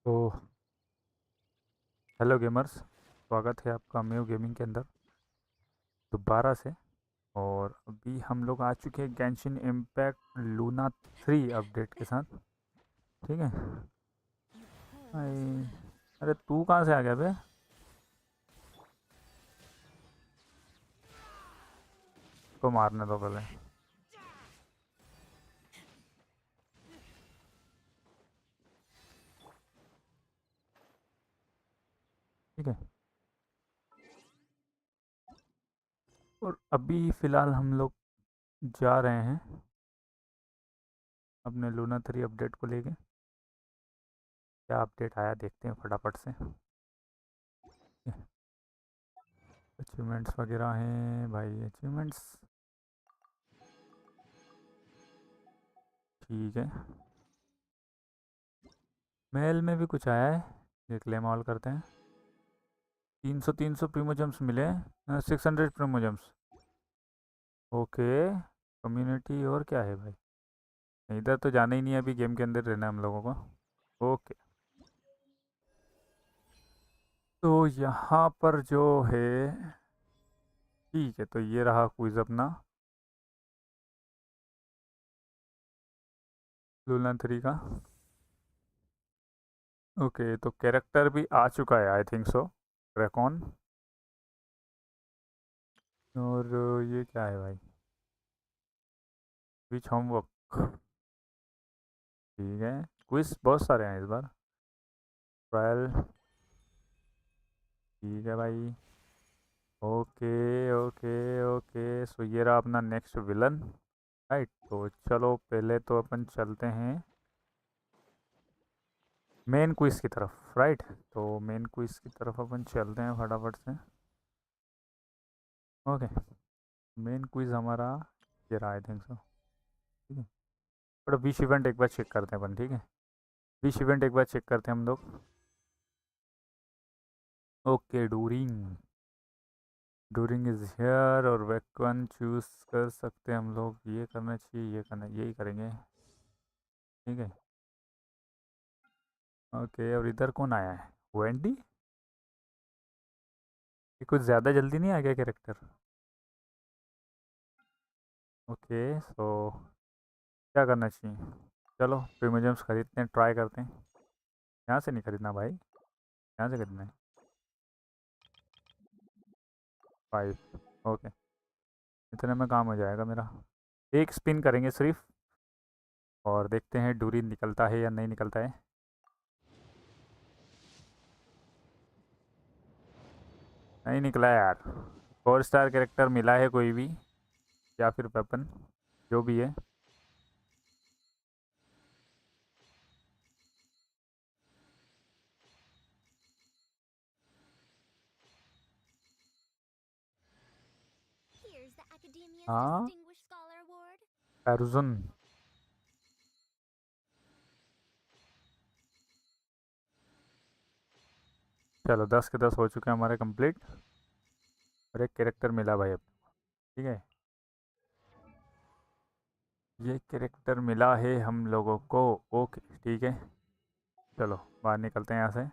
तो hello gamers, स्वागत है आपका मेव गेमिंग के अंदर दोबारा से। और अभी हम लोग आ चुके हैं गैंशिन इम्पैक्ट लूना 3 अपडेट के साथ। ठीक है। भाई, अरे तू कहाँ से आ गया बे? को मारने दो पहले। ठीक है। और अभी फ़िलहाल हम लोग जा रहे हैं अपने लूना 3 अपडेट को लेके। क्या अपडेट आया देखते हैं फटाफट से। अचीवमेंट्स वगैरह हैं भाई, अचीवमेंट्स। ठीक है। मेल में भी कुछ आया है, ये क्लेम ऑल करते हैं। 300 प्रीमोजम्स मिले, 600 प्रीमोजम्स। ओके। कम्युनिटी और क्या है भाई? इधर तो जाना ही नहीं है, अभी गेम के अंदर रहना है हम लोगों को। ओके। तो यहाँ पर जो है, ठीक है, तो ये रहा क्विज अपना लूना 3 का। ओके, तो कैरेक्टर भी आ चुका है आई थिंक सो, रेकॉन। और ये क्या है भाई? विच होमवर्क। ठीक है। क्विज बहुत सारे हैं इस बार। ट्रायल। ठीक है भाई। ओके ओके ओके, सो ये रहा अपना नेक्स्ट विलन। राइट, तो चलो पहले तो अपन चलते हैं मेन क्विज की तरफ। राइट, तो मेन क्विज की तरफ अपन चलते हैं फटाफट से। ओके। मेन क्विज हमारा ये रहा आई थिंक सो। ठीक है। बट विश इवेंट एक बार चेक करते हैं अपन। ठीक है, विश इवेंट एक बार चेक करते हैं हम लोग। Okay, during. During is here और वेकन चूज कर सकते हैं हम लोग। ये करना चाहिए, ये करना, यही करेंगे। ठीक है। ओके, और इधर कौन आया है? वेंडी। ये कुछ ज़्यादा जल्दी नहीं आ गया कैरेक्टर? ओके, सो क्या करना चाहिए? चलो प्रीमियम्स खरीदते हैं, ट्राई करते हैं। यहाँ से नहीं खरीदना भाई, यहाँ से खरीदना है। 5। ओके, इतने में काम हो जाएगा मेरा। एक स्पिन करेंगे सिर्फ, और देखते हैं डूरी निकलता है या नहीं निकलता है। नहीं निकला यार। 4 स्टार कैरेक्टर मिला है कोई भी, या फिर वेपन, जो भी है। हाँ, अर्जुन। चलो 10 के 10 हो चुके हैं हमारे कंप्लीट। और एक कैरेक्टर मिला भाई अब। ठीक है, ये कैरेक्टर मिला है हम लोगों को। ओके ठीक है। चलो बाहर निकलते हैं यहाँ से।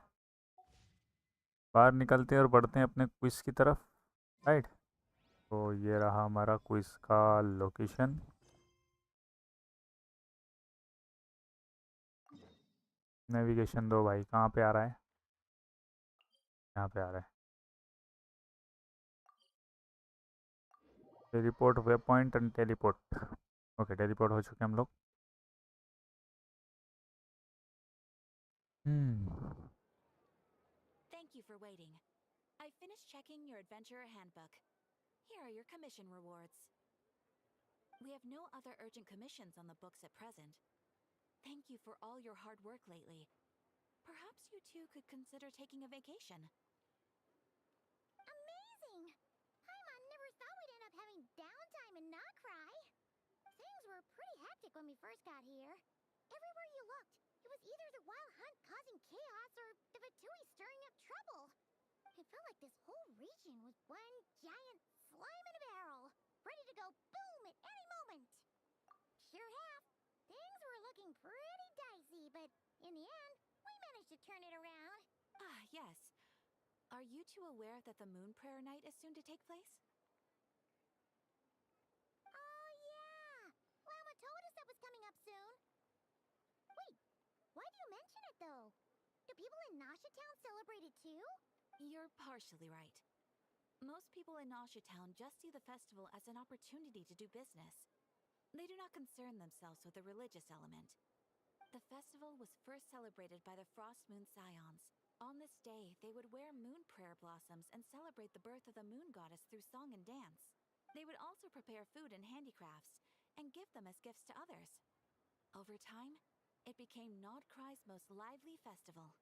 बाहर निकलते हैं और बढ़ते हैं अपने क्विज की तरफ। राइट, तो ये रहा हमारा क्विज का लोकेशन। नेविगेशन दो भाई, कहाँ पे आ रहा है? यहाँ पे आ रहा है। Teleport way point and teleport. Okay, teleport हो चुके हम लोग। हम्म। Thank you for waiting. I finished checking your adventurer handbook. Here are your commission rewards. We have no other urgent commissions on the books at present. Thank you for all your hard work lately. Perhaps you two could consider taking a vacation. Amazing! Paimon never thought we'd end up having downtime in Nocry. Things were pretty hectic when we first got here. Everywhere you looked, it was either the Wild Hunt causing chaos or the Fatui stirring up trouble. It felt like this whole region was one giant slime in a barrel, ready to go boom at any moment. Sure half, things were looking pretty dicey, but in the end, we managed managed to turn it around. Ah, yes. Are you two aware that the Moon Prayer Night is soon to take place? Oh, yeah! Llama told us that was coming up soon. Wait, why do you mention it, though? Do people in Nasha Town celebrate it too? You're partially right. Most people in Nausea Town just see the festival as an opportunity to do business. They do not concern themselves with the religious element. The festival was first celebrated by the Frost Moon Scions. On this day, they would wear moon prayer blossoms and celebrate the birth of the moon goddess through song and dance. They would also prepare food and handicrafts and give them as gifts to others. Over time, it became Nodcry's most lively festival.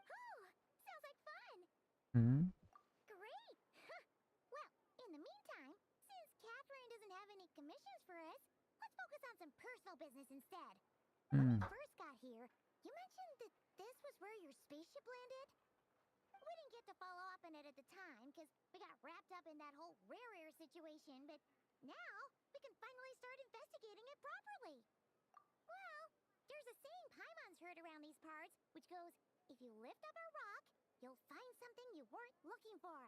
Oh, sounds like fun! Hmm Great! Well, in the meantime, since Catherine doesn't have any commissions for us, let's focus on some personal business instead. When we first got here, you mentioned that this was where your spaceship landed? We didn't get to follow up on it at the time because we got wrapped up in that whole rare situation, but now we can finally start investigating it properly. Well, there's a saying Paimon's heard around these parts, which goes, if you lift up a rock, you'll find something you weren't looking for.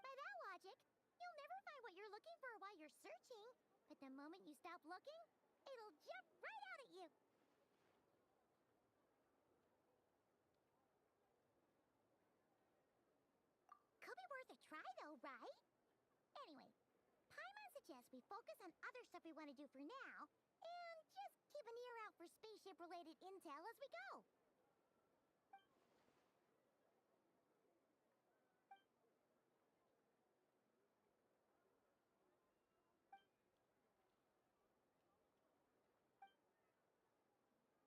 By that logic, you'll never find what you're looking for while you're searching, but the moment you stop looking, it'll jump right out at you. Could be worth a try though, right? Anyway, Paimon suggests we focus on other stuff we want to do for now, and just keep an ear out for spaceship-related intel as we go.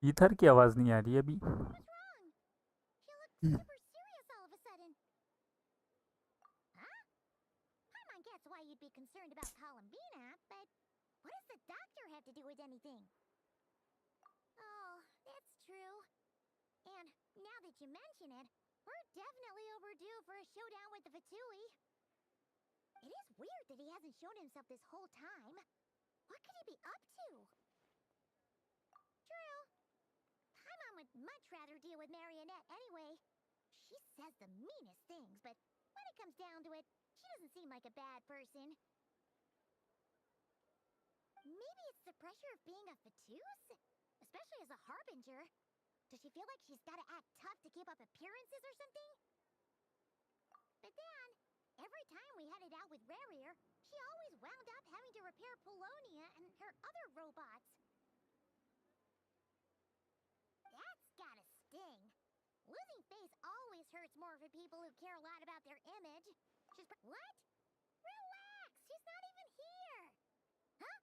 Ether की आवाज़ नहीं आ रही है अभी। What's wrong? She looked super serious all of a sudden. Huh? Paimon gets why you'd be concerned about Columbina, but what does the doctor have to do with anything? Oh, that's true. And now that you mention it, we're definitely overdue for a showdown with the Fatui. It is weird that he hasn't shown himself this whole time. What could he be up to? True. Paimon would much rather deal with Marionette anyway. She says the meanest things, but when it comes down to it, she doesn't seem like a bad person. Maybe it's the pressure of being a Fatus? Especially as a Harbinger. Does she feel like she's gotta act tough to keep up appearances or something? But then, every time we headed out with Rarier, she always wound up having to repair Polonia and her other robots. That's gotta sting. Losing face always hurts more for people who care a lot about their image. What? Relax! She's not even here! Huh?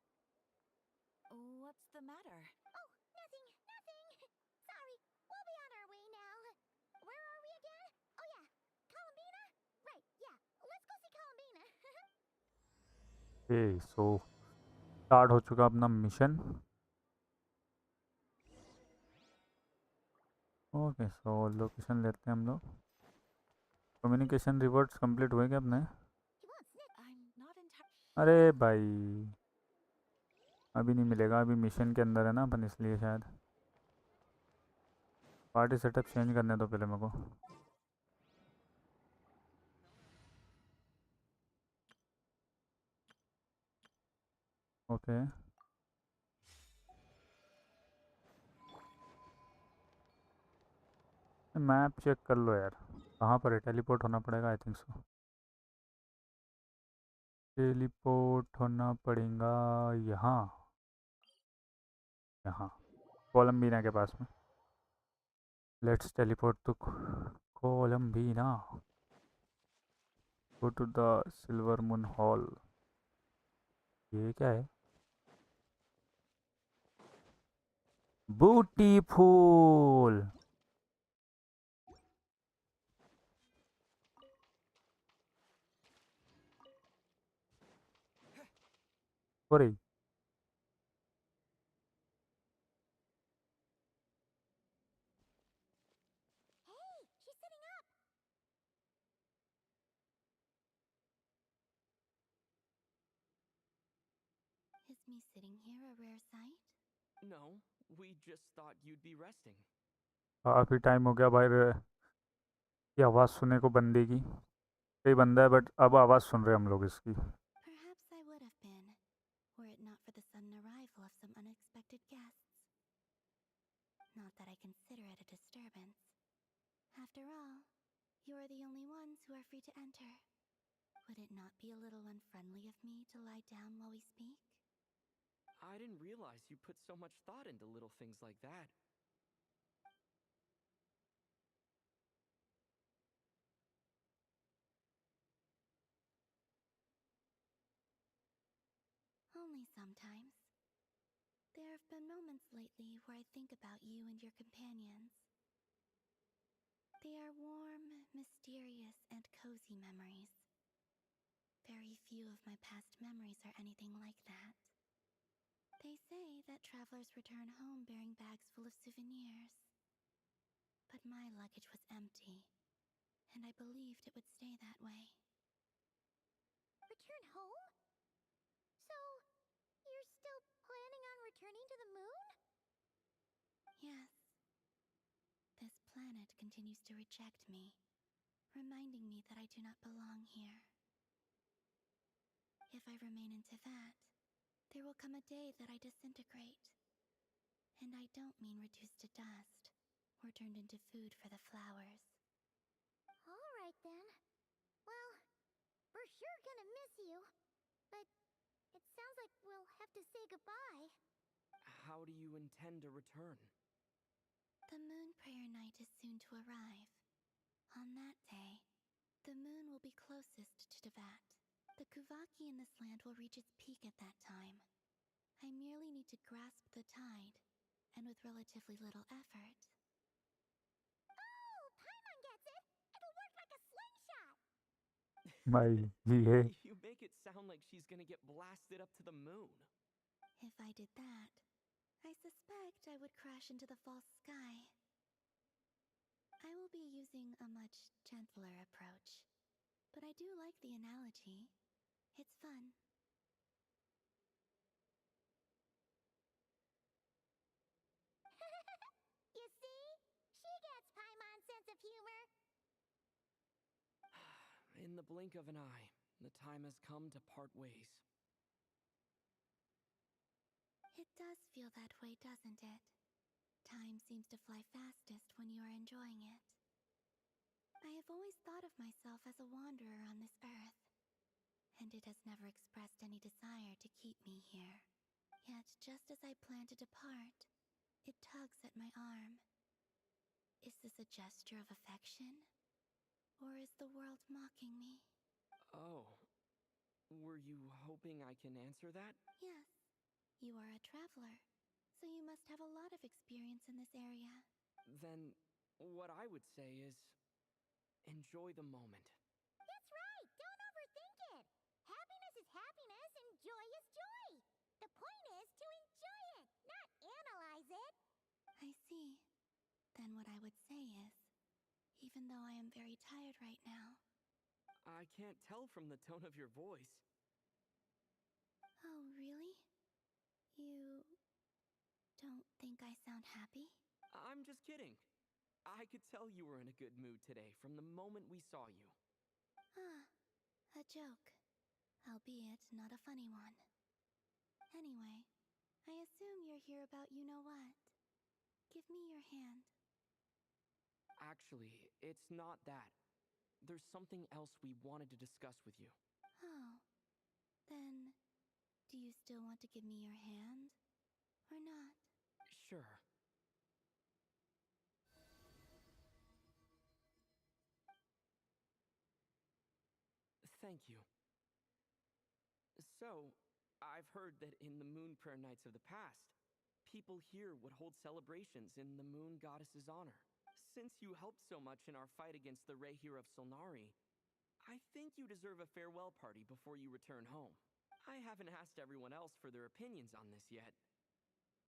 What's the matter? Oh, nothing, nothing. Sorry, we'll be on our way now. Where are we again? Oh yeah, Columbina? Right, yeah. Let's go see Columbina. So start हो चुका अपना mission. Okay, सो location लेते हैं हम लोग। Communication reverts complete हुए क्या अपने? He won't snitch. I'm not entirely. अरे भाई, अभी नहीं मिलेगा, अभी मिशन के अंदर है ना अपन, इसलिए शायद। पार्टी सेटअप चेंज करने दो पहले मेरे को। ओके, मैप चेक कर लो यार, कहाँ पर है? टेलीपोर्ट होना पड़ेगा आई थिंक सो। टेलीपोर्ट होना पड़ेगा यहाँ, यहाँ कोलम्बीना के पास में। Let's teleport to Columbina. Go to the silver moon hall. ये क्या है? ब्यूटीफुल। अरे Hey, she's sitting up. Is me sitting here a rare sight? No, we just thought you'd be resting. काफ़ी टाइम हो गया भाई ये आवाज़ सुने को बंदे की। कई बंदा है बट अब आवाज़ सुन रहे हम लोग इसकी। Perhaps I would have been, were it not for the sudden arrival of some unexpected guests. Not that I consider it a disturbance. After all, you are the only ones who are free to enter. Would it not be a little unfriendly of me to lie down while we speak? I didn't realize you put so much thought into little things like that. Only sometimes. There have been moments lately where I think about you and your companions. They are warm, mysterious, and cozy memories. Very few of my past memories are anything like that. They say that travelers return home bearing bags full of souvenirs. But my luggage was empty, and I believed it would stay that way. Return home? So, you're still planning on returning to the moon? Yes, this planet continues to reject me, reminding me that I do not belong here. If I remain in Teyvat, there will come a day that I disintegrate. And I don't mean reduced to dust, or turned into food for the flowers. Alright then. Well, we're sure gonna miss you. But it sounds like we'll have to say goodbye. How do you intend to return? The moon prayer night is soon to arrive. On that day, the moon will be closest to Teyvat. The Kuvaki in this land will reach its peak at that time. I merely need to grasp the tide, and with relatively little effort. Oh, Paimon gets it! It'll work like a slingshot! भाई ये You make it sound like she's gonna get blasted up to the moon. If I did that, I suspect I would crash into the false sky. I will be using a much gentler approach, but I do like the analogy. It's fun. You see? She gets Paimon's sense of humor. In the blink of an eye, the time has come to part ways. It does feel that way, doesn't it? Time seems to fly fastest when you are enjoying it. I have always thought of myself as a wanderer on this earth, and it has never expressed any desire to keep me here. Yet, just as I plan to depart, it tugs at my arm. Is this a gesture of affection? Or is the world mocking me? Oh, were you hoping I can answer that? Yes, you are a traveler, so you must have a lot of experience in this area. Then, what I would say is enjoy the moment. That's right! Don't overthink it! Happiness is happiness and joy is joy! The point is to enjoy it, not analyze it! I see. Then what I would say is, even though I am very tired right now. I can't tell from the tone of your voice. Oh, really? You don't think I sound happy? I'm just kidding. I could tell you were in a good mood today from the moment we saw you. Ah, a joke. Albeit not a funny one. Anyway, I assume you're here about you-know-what. Give me your hand. Actually, it's not that. There's something else we wanted to discuss with you. Oh, then do you still want to give me your hand? Or not? Sure. Thank you. So, I've heard that in the moon prayer nights of the past, people here would hold celebrations in the moon goddess's honor. Since you helped so much in our fight against the Rehir of Solnari, I think you deserve a farewell party before you return home. I haven't asked everyone else for their opinions on this yet,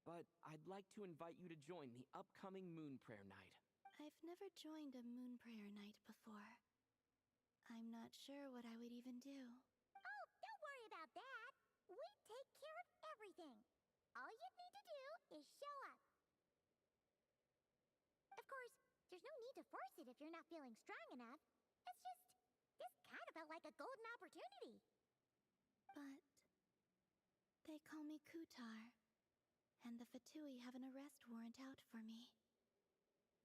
but I'd like to invite you to join the upcoming moon prayer night. I've never joined a moon prayer night before. I'm not sure what I would even do. Oh, don't worry about that! We take care of everything! All you need to do is show up. Of course, force it if you're not feeling strong enough. It's just, this kind of felt like a golden opportunity. But they call me Kutar, and the Fatui have an arrest warrant out for me.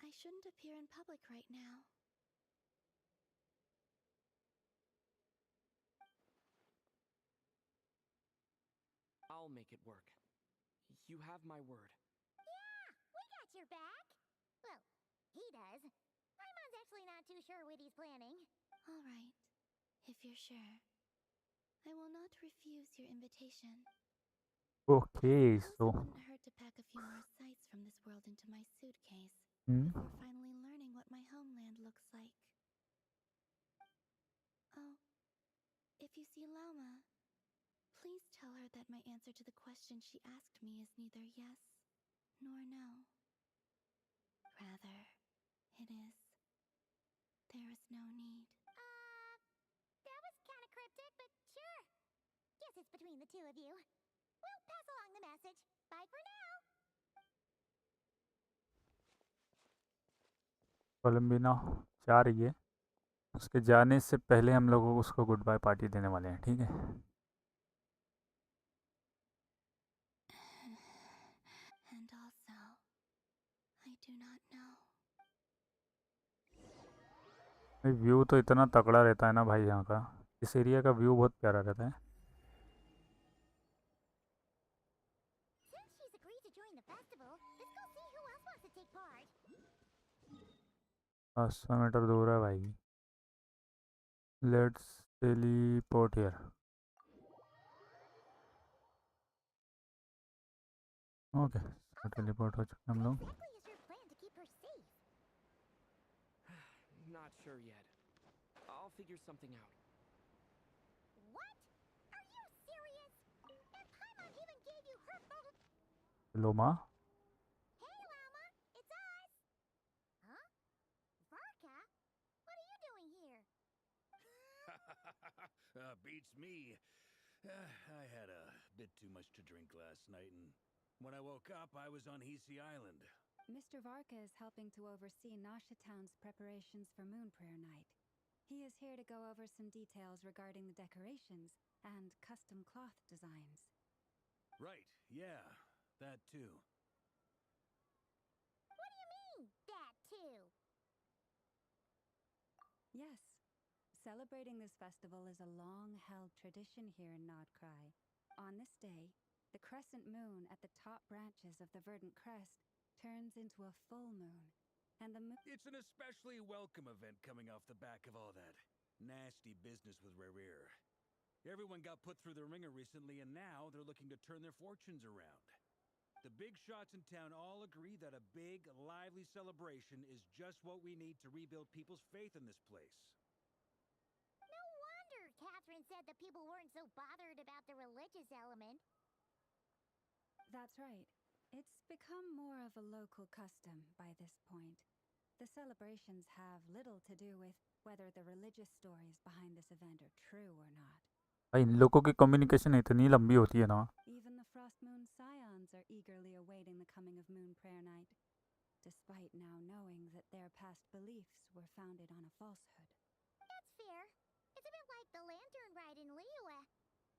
I shouldn't appear in public right now. I'll make it work. You have my word. Yeah, we got your back. Well, he does. Paimon's actually not too sure what he's planning. All right, if you're sure. I will not refuse your invitation. Okay, Suppose so it wouldn't hurt to pack a few more sights from this world into my suitcase hmm, before finally learning what my homeland looks like. Oh, if you see Lauma, please tell her that my answer to the question she asked me is neither yes nor no. Rather, it is. There is no need. That was kind of cryptic, but sure. Guess it's between the two of you. We'll pass along the message. Bye for now. कोलम्बिना जा रही है। उसके जाने से पहले हम लोगों को उसको गुड बाय पार्टी देने वाले हैं, ठीक है? And also, I do not know. View तो इतना तगड़ा रहता है ना भाई, यहाँ का इस एरिया का व्यू बहुत प्यारा रहता है। Since she's agreed to join the festival, let's go see who else wants to take part. 500 metre दूर है भाई। Let's teleport here. Okay, teleport हो चुके हम लोग। Exactly is your plan to keep her safe? Not sure yet. I'll figure something out. What? Are you serious? And Paimon even gave you her phone. Loma Hey, Llama, it's us. Huh? Varka? What are you doing here? Beats me. I had a bit too much to drink last night, and when I woke up, I was on Hisi Island. Mr. Varka is helping to oversee Nasha Town's preparations for Moon Prayer Night. He is here to go over some details regarding the decorations and custom cloth designs. Right, yeah, that too. What do you mean, that too? Yes, celebrating this festival is a long-held tradition here in Nodcry. On this day, the crescent moon at the top branches of the verdant crest turns into a full moon, and the moon... It's an especially welcome event coming off the back of all that nasty business with Rare. Everyone got put through the ringer recently, and now they're looking to turn their fortunes around. The big shots in town all agree that a big, lively celebration is just what we need to rebuild people's faith in this place. No wonder Catherine said the people weren't so bothered about the religious element. That's right. It's become more of a local custom by this point. The celebrations have little to do with whether the religious stories behind this event are true or not. भाई इन लोगों की communication इतनी लंबी होती है ना। Even the Frost Moon Scions are eagerly awaiting the coming of Moon Prayer Night, despite now knowing that their past beliefs were founded on a falsehood. That's fair. It's a bit like the lantern ride in Liyue.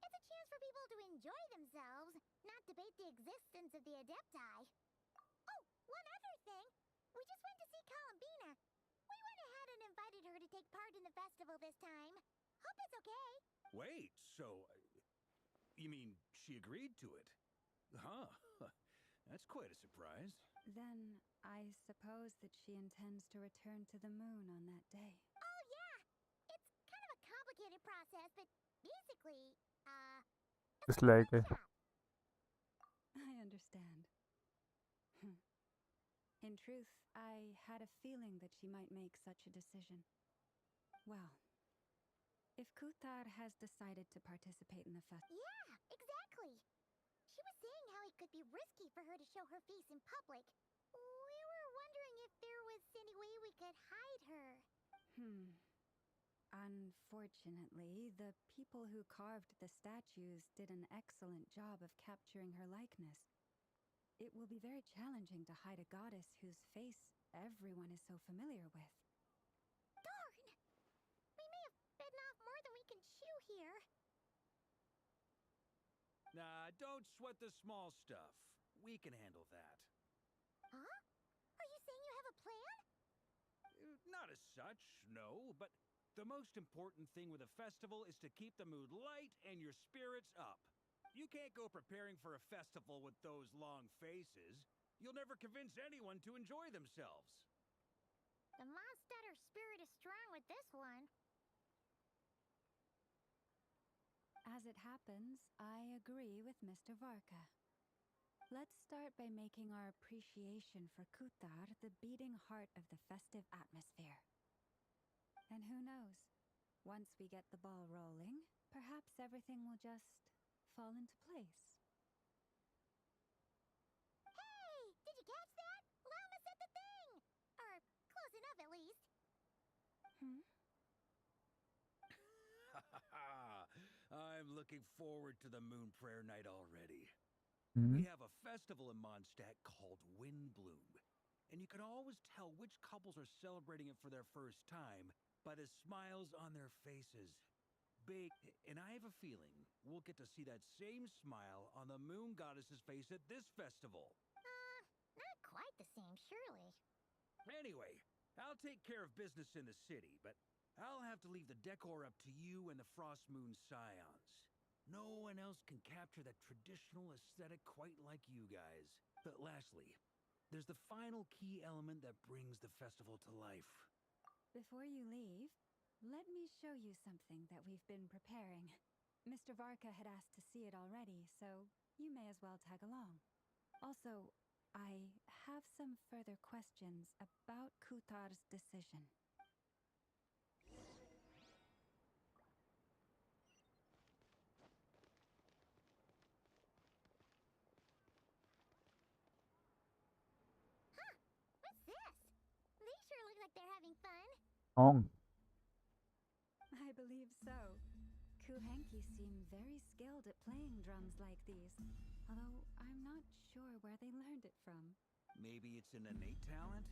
It's a chance for people to enjoy themselves, not debate the existence of the Adepti. Oh, one other thing. We just went to see Columbina. We went ahead and invited her to take part in the festival this time. Hope it's okay. Wait, so... you mean she agreed to it? Huh. That's quite a surprise. Then I suppose that she intends to return to the moon on that day. Oh, yeah. It's kind of a complicated process, but basically, Just like a shot. I understand. In truth, I had a feeling that she might make such a decision. Well, if Kuthar has decided to participate in the festival... Yeah, exactly. She was saying how it could be risky for her to show her face in public. We were wondering if there was any way we could hide her. Unfortunately, the people who carved the statues did an excellent job of capturing her likeness. It will be very challenging to hide a goddess whose face everyone is so familiar with. Darn! We may have bitten off more than we can chew here. Nah, don't sweat the small stuff. We can handle that. Huh? Are you saying you have a plan? Not as such, no, but the most important thing with a festival is to keep the mood light and your spirits up. You can't go preparing for a festival with those long faces. You'll never convince anyone to enjoy themselves. The Mondstatter spirit is strong with this one. As it happens, I agree with Mr. Varka. Let's start by making our appreciation for Kutar the beating heart of the festive atmosphere. And who knows, once we get the ball rolling, perhaps everything will just fall into place. Hey! Did you catch that? Llama said the thing! Or close enough, at least. I'm looking forward to the Moon Prayer Night already. Hmm, We have a festival in Mondstadt called Windbloom, and you can always tell which couples are celebrating it for their first time by the smiles on their faces. Big, and I have a feeling we'll get to see that same smile on the Moon Goddess's face at this festival. Not quite the same, surely. Anyway, I'll take care of business in the city, but I'll have to leave the decor up to you and the Frost Moon Scions. No one else can capture that traditional aesthetic quite like you guys. But lastly, there's the final key element that brings the festival to life. Before you leave, let me show you something that we've been preparing. Mr. Varka had asked to see it already, so you may as well tag along. Also, I have some further questions about Kutar's decision. What's this? They sure look like they're having fun. Ong. I believe so. Kuhenki seem very skilled at playing drums like these, although I'm not sure where they learned it from. Maybe it's an innate talent?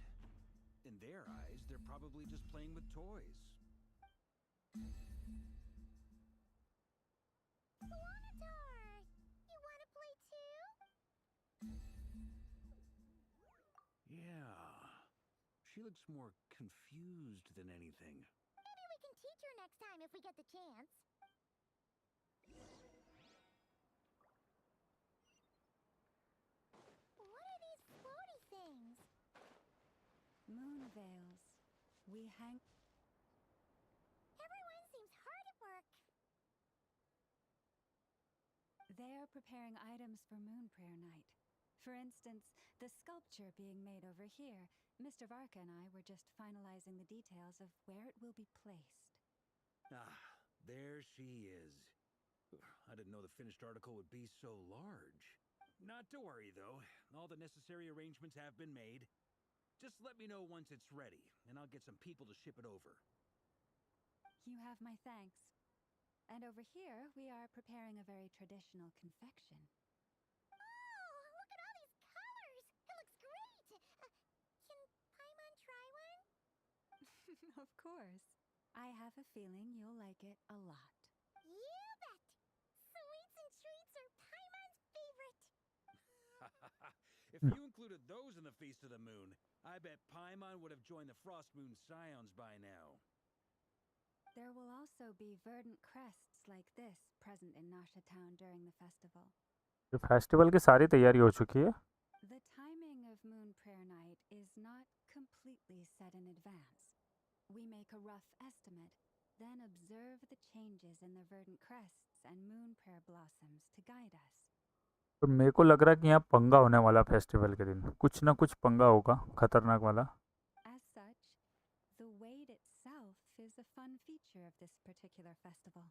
In their eyes, they're probably just playing with toys. Swanatar! You wanna play too? Yeah. She looks more confused than anything. Maybe we can teach her next time if we get the chance. What are these floaty things? Moon veils. We hang. Everyone seems hard at work. They are preparing items for Moon Prayer Night. For instance, the sculpture being made over here. Mr. Varka and I were just finalizing the details of where it will be placed. Ah, there she is. I didn't know the finished article would be so large. Not to worry, though. All the necessary arrangements have been made. Just let me know once it's ready, and I'll get some people to ship it over. You have my thanks. And over here, we are preparing a very traditional confection. Oh, look at all these colors! It looks great! Can Paimon try one? Of course. I have a feeling you'll like it a lot. You bet! Sweets and treats are Paimon's favorite! If you included those in the Feast of the Moon, I bet Paimon would have joined the Frost Moon Scions by now. There will also be verdant crests like this present in Nasha Town during the festival. तो festival की सारी तैयारी हो चुकी है. The timing of Moon Prayer Night is not completely set in advance. We make a rough estimate, then observe the changes in the verdant crests and Moon Prayer blossoms to guide us. तो मेरे को लग रहा है कि यहाँ पंगा होने वाला फेस्टिवल के दिन. कुछ ना कुछ पंगा होगा खतरनाक वाला. As such, the wait itself is a fun feature of this particular festival.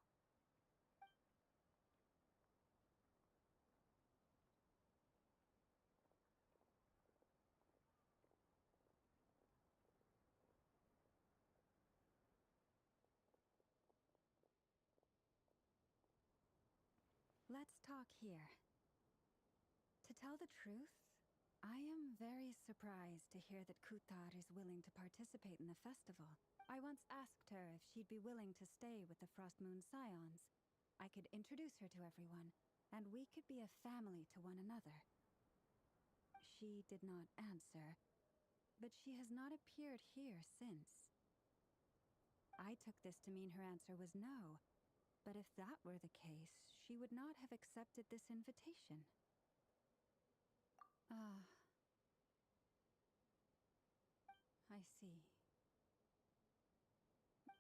Let's talk here. To tell the truth, I am very surprised to hear that Kutar is willing to participate in the festival. I once asked her if she'd be willing to stay with the Frost Moon Scions. I could introduce her to everyone, and we could be a family to one another. She did not answer, but she has not appeared here since. I took this to mean her answer was no, but if that were the case, she would not have accepted this invitation. Ah, I see.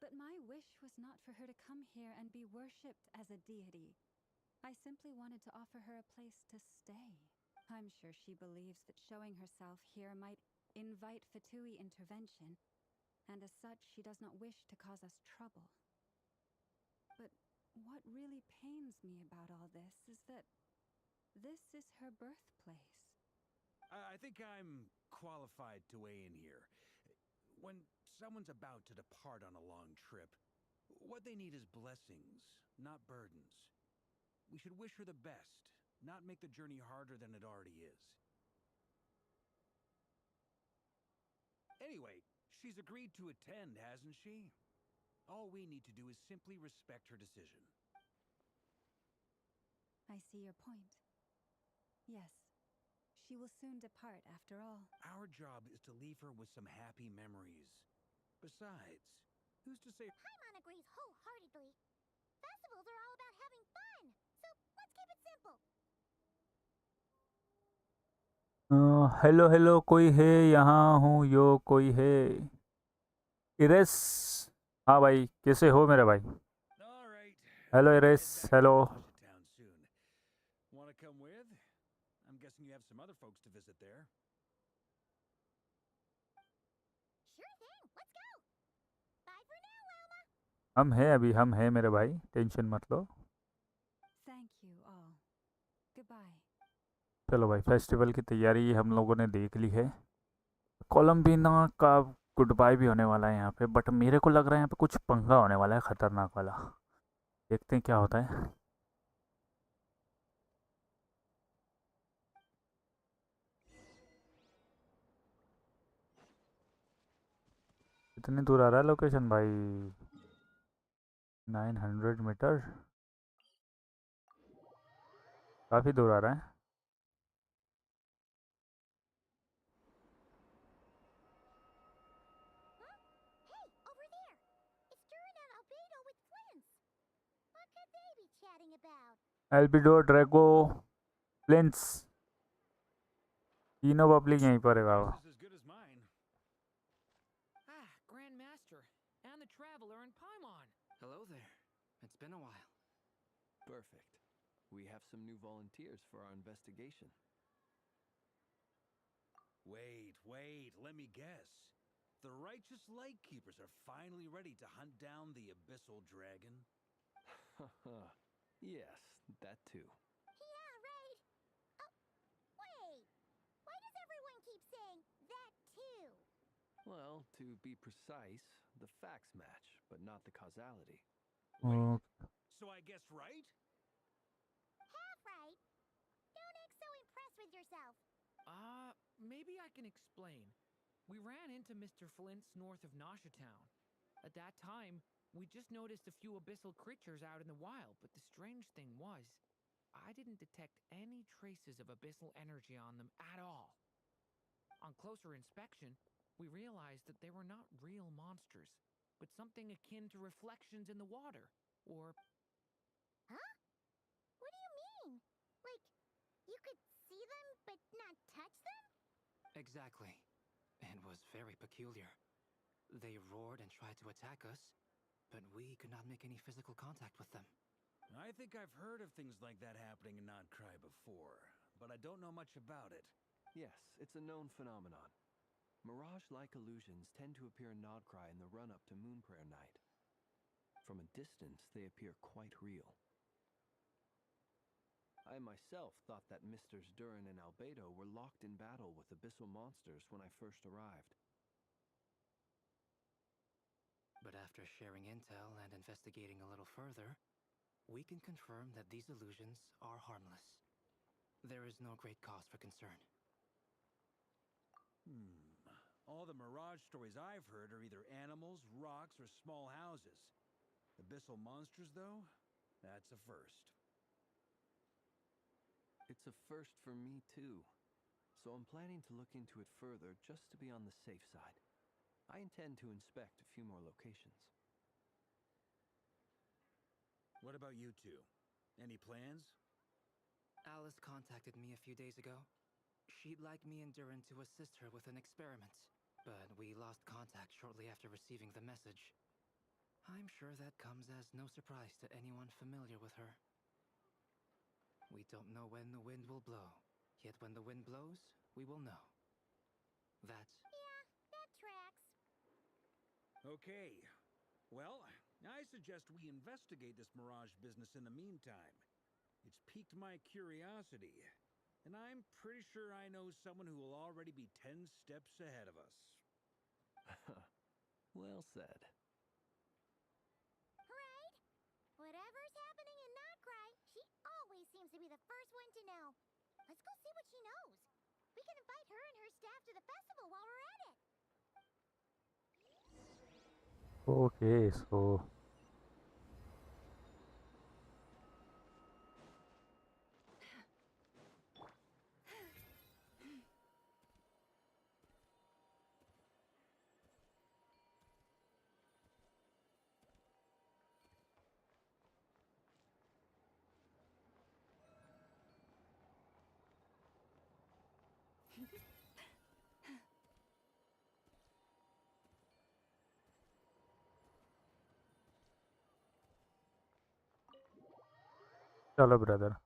But my wish was not for her to come here and be worshipped as a deity. I simply wanted to offer her a place to stay. I'm sure she believes that showing herself here might invite Fatui intervention, and as such, she does not wish to cause us trouble. But what really pains me about all this is that this is her birthplace. I think I'm qualified to weigh in here. When someone's about to depart on a long trip, what they need is blessings, not burdens. We should wish her the best, not make the journey harder than it already is. Anyway, she's agreed to attend, hasn't she? All we need to do is simply respect her decision. I see your point. Yes, she will soon depart after all. Our job is to leave her with some happy memories. Besides, who's to say... Paimon agrees wholeheartedly. Festivals are all about having fun, so let's keep it simple. Hello hello, कोई है यहाँ? हूँ यो, कोई है? Erase, हाँ भाई, कैसे हो मेरे भाई? All right. हेलो इरेस, hello. Town soon. Want to come with? I'm guessing you have some other folks to visit there. Sure thing, let's go. Bye for now, Wilma. हम हैं मेरे भाई, टेंशन मत लो. Thank you all. Goodbye. चलो भाई, festival की तैयारी हम लोगों ने देख ली है. कोलंबिना का गुड बाय भी होने वाला है यहाँ पे, बट मेरे को लग रहा है यहाँ पे कुछ पंगा होने वाला है, ख़तरनाक वाला. देखते हैं क्या होता है. कितनी दूर आ रहा है लोकेशन भाई? 900 मीटर, काफ़ी दूर आ रहा है. Hey, over there. It's Durin and Albedo with Flints. What could they be chatting about? Albedo, Drago, planes, तीनों पब्लिक यहीं पर है बाबा. This is as good as mine. Ah, Grandmaster, and the Traveler and Paimon. Hello there. It's been a while. Perfect. We have some new volunteers for our investigation. Wait, let me guess. The righteous Lightkeepers are finally ready to hunt down the Abyssal Dragon? Yes, that too. Yeah, right. Oh, wait. Why does everyone keep saying that too? Well, to be precise, the facts match, but not the causality. Wait, so I guessed right? Half right. Don't act so impressed with yourself. Maybe I can explain. We ran into Mr. Flint's north of Nasha Town. At that time, we just noticed a few abyssal creatures out in the wild, but the strange thing was, I didn't detect any traces of abyssal energy on them at all. On closer inspection, we realized that they were not real monsters, but something akin to reflections in the water, or... Huh? What do you mean? Like, you could see them but not touch them? Exactly. It was very peculiar. They roared and tried to attack us, but we could not make any physical contact with them. I think I've heard of things like that happening in Nodcry before, but I don't know much about it. Yes, it's a known phenomenon. Mirage-like illusions tend to appear in Nodcry in the run-up to Moon Prayer Night. From a distance, they appear quite real. I myself thought that Misters Durin and Albedo were locked in battle with abyssal monsters when I first arrived. But after sharing intel and investigating a little further, we can confirm that these illusions are harmless. There is no great cause for concern. All the mirage stories I've heard are either animals, rocks, or small houses. Abyssal monsters, though? That's a first. It's a first for me, too. So I'm planning to look into it further just to be on the safe side. I intend to inspect a few more locations. What about you two? Any plans? Alice contacted me a few days ago. She'd like me and Durin to assist her with an experiment, but we lost contact shortly after receiving the message. I'm sure that comes as no surprise to anyone familiar with her. We don't know when the wind will blow, yet when the wind blows, we will know. That's... Yeah, that tracks. Okay. Well, I suggest we investigate this mirage business in the meantime. It's piqued my curiosity, and I'm pretty sure I know someone who will already be 10 steps ahead of us. Well said. Right? Whatever's happening in Notcry, she always seems to be the first one to know. Let's go see what she knows. We can invite her and her staff to the festival while we're at it. Okay, so chalo brother.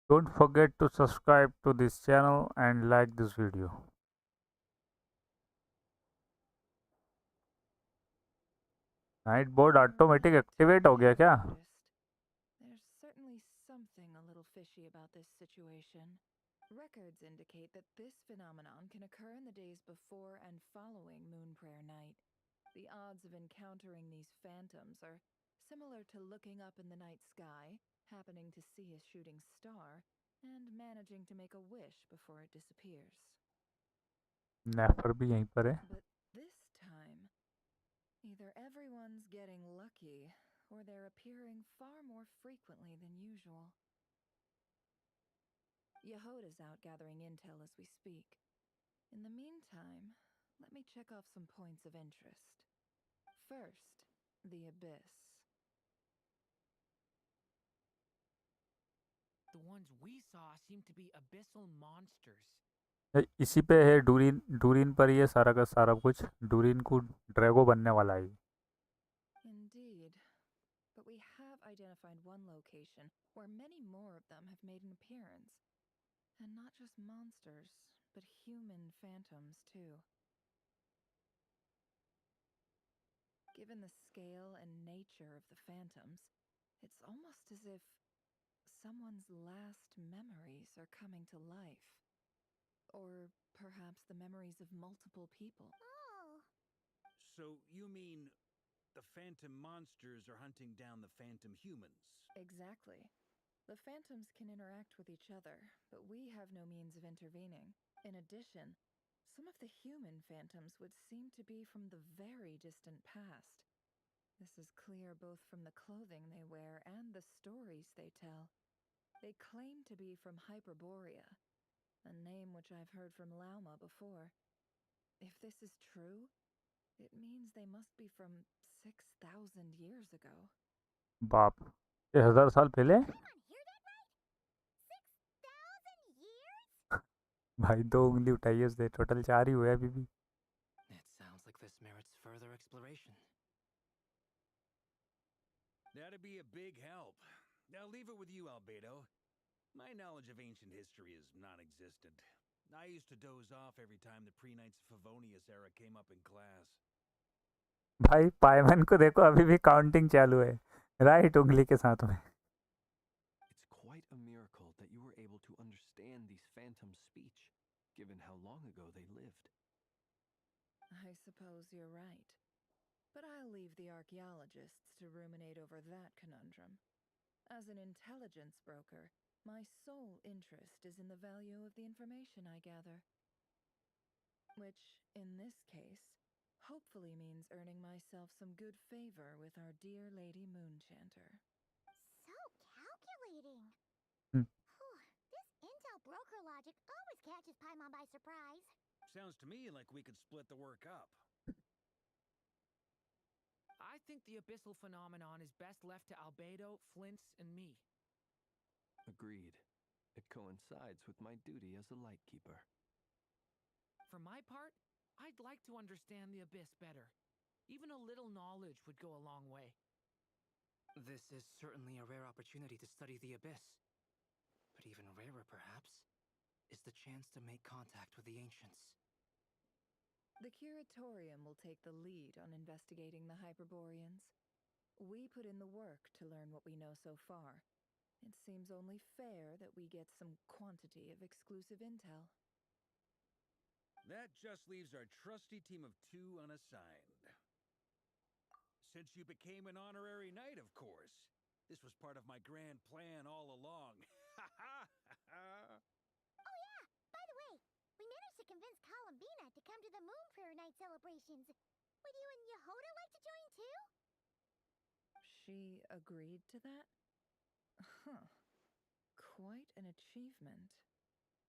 Don't forget to subscribe to this channel and like this video. Night board automatic activate हो गया क्या? There's certainly something a little fishy about this situation. Records indicate that this phenomenon can occur in the days before and following Moon Prayer Night. The odds of encountering these phantoms are similar to looking up in the night sky, happening to see a shooting star, and managing to make a wish before it disappears. नेफर भी यहीं पर है. But this time, either everyone's getting lucky, or they're appearing far more frequently than usual. Yehoda's out gathering intel as we speak. In the meantime, let me check off some points of interest. First, the Abyss. The ones we saw seem to be abyssal monsters. इसी पे है डूरिन. डूरिन पर ये सारा का सारा कुछ. डूरिन को ड्रैगो बनने वाला है. Indeed. But we have identified one location where many more of them have made an appearance. And not just monsters, but human phantoms, too. Given the scale and nature of the phantoms, it's almost as if someone's last memories are coming to life. Or perhaps the memories of multiple people. Oh. So you mean the phantom monsters are hunting down the phantom humans? Exactly. The phantoms can interact with each other, but we have no means of intervening. In addition, some of the human phantoms would seem to be from the very distant past. This is clear both from the clothing they wear and the stories they tell. They claim to be from Hyperborea, a name which I've heard from Lauma before. If this is true, it means they must be from 6,000 years ago. बाप. 1000 साल पहले. Come on, hear that right? 6,000 years? भाई 2 उंगली उठाइए उसने. Total 4 ही हुए अभी भी. It sounds like this merits further exploration. That'd be a big help. I'll leave it with you, Albedo. My knowledge of ancient history is non-existent. I used to doze off every time the pre-Knights of Favonius era came up in class. भाई पाइमन को देखो अभी भी counting चालू है. Right उंगली के साथ में. It's quite a miracle that you were able to understand these phantoms' speech, given how long ago they lived. I suppose you're right. But I'll leave the archaeologists to ruminate over that conundrum. As an intelligence broker, my sole interest is in the value of the information I gather. which, in this case, hopefully means earning myself some good favor with our dear Lady Moonchanter. So calculating. Hmm. Whew, this intel broker logic always catches Paimon by surprise. Sounds to me like we could split the work up. I think the abyssal phenomenon is best left to Albedo, Flints, and me. Agreed. It coincides with my duty as a lightkeeper. For my part, I'd like to understand the abyss better. Even a little knowledge would go a long way. This is certainly a rare opportunity to study the abyss. But even rarer, perhaps, is the chance to make contact with the ancients. The Curatorium will take the lead on investigating the Hyperboreans. We put in the work to learn what we know so far. It seems only fair that we get some quantity of exclusive intel. That just leaves our trusty team of 2 unassigned. Since you became an honorary knight, of course. This was part of my grand plan all along. Ha ha ha! Oh yeah, by the way, we managed to convince Columbina to come to the Moon Prayer Night celebrations. Would you and Yehoda like to join too? She agreed to that? Huh. Quite an achievement.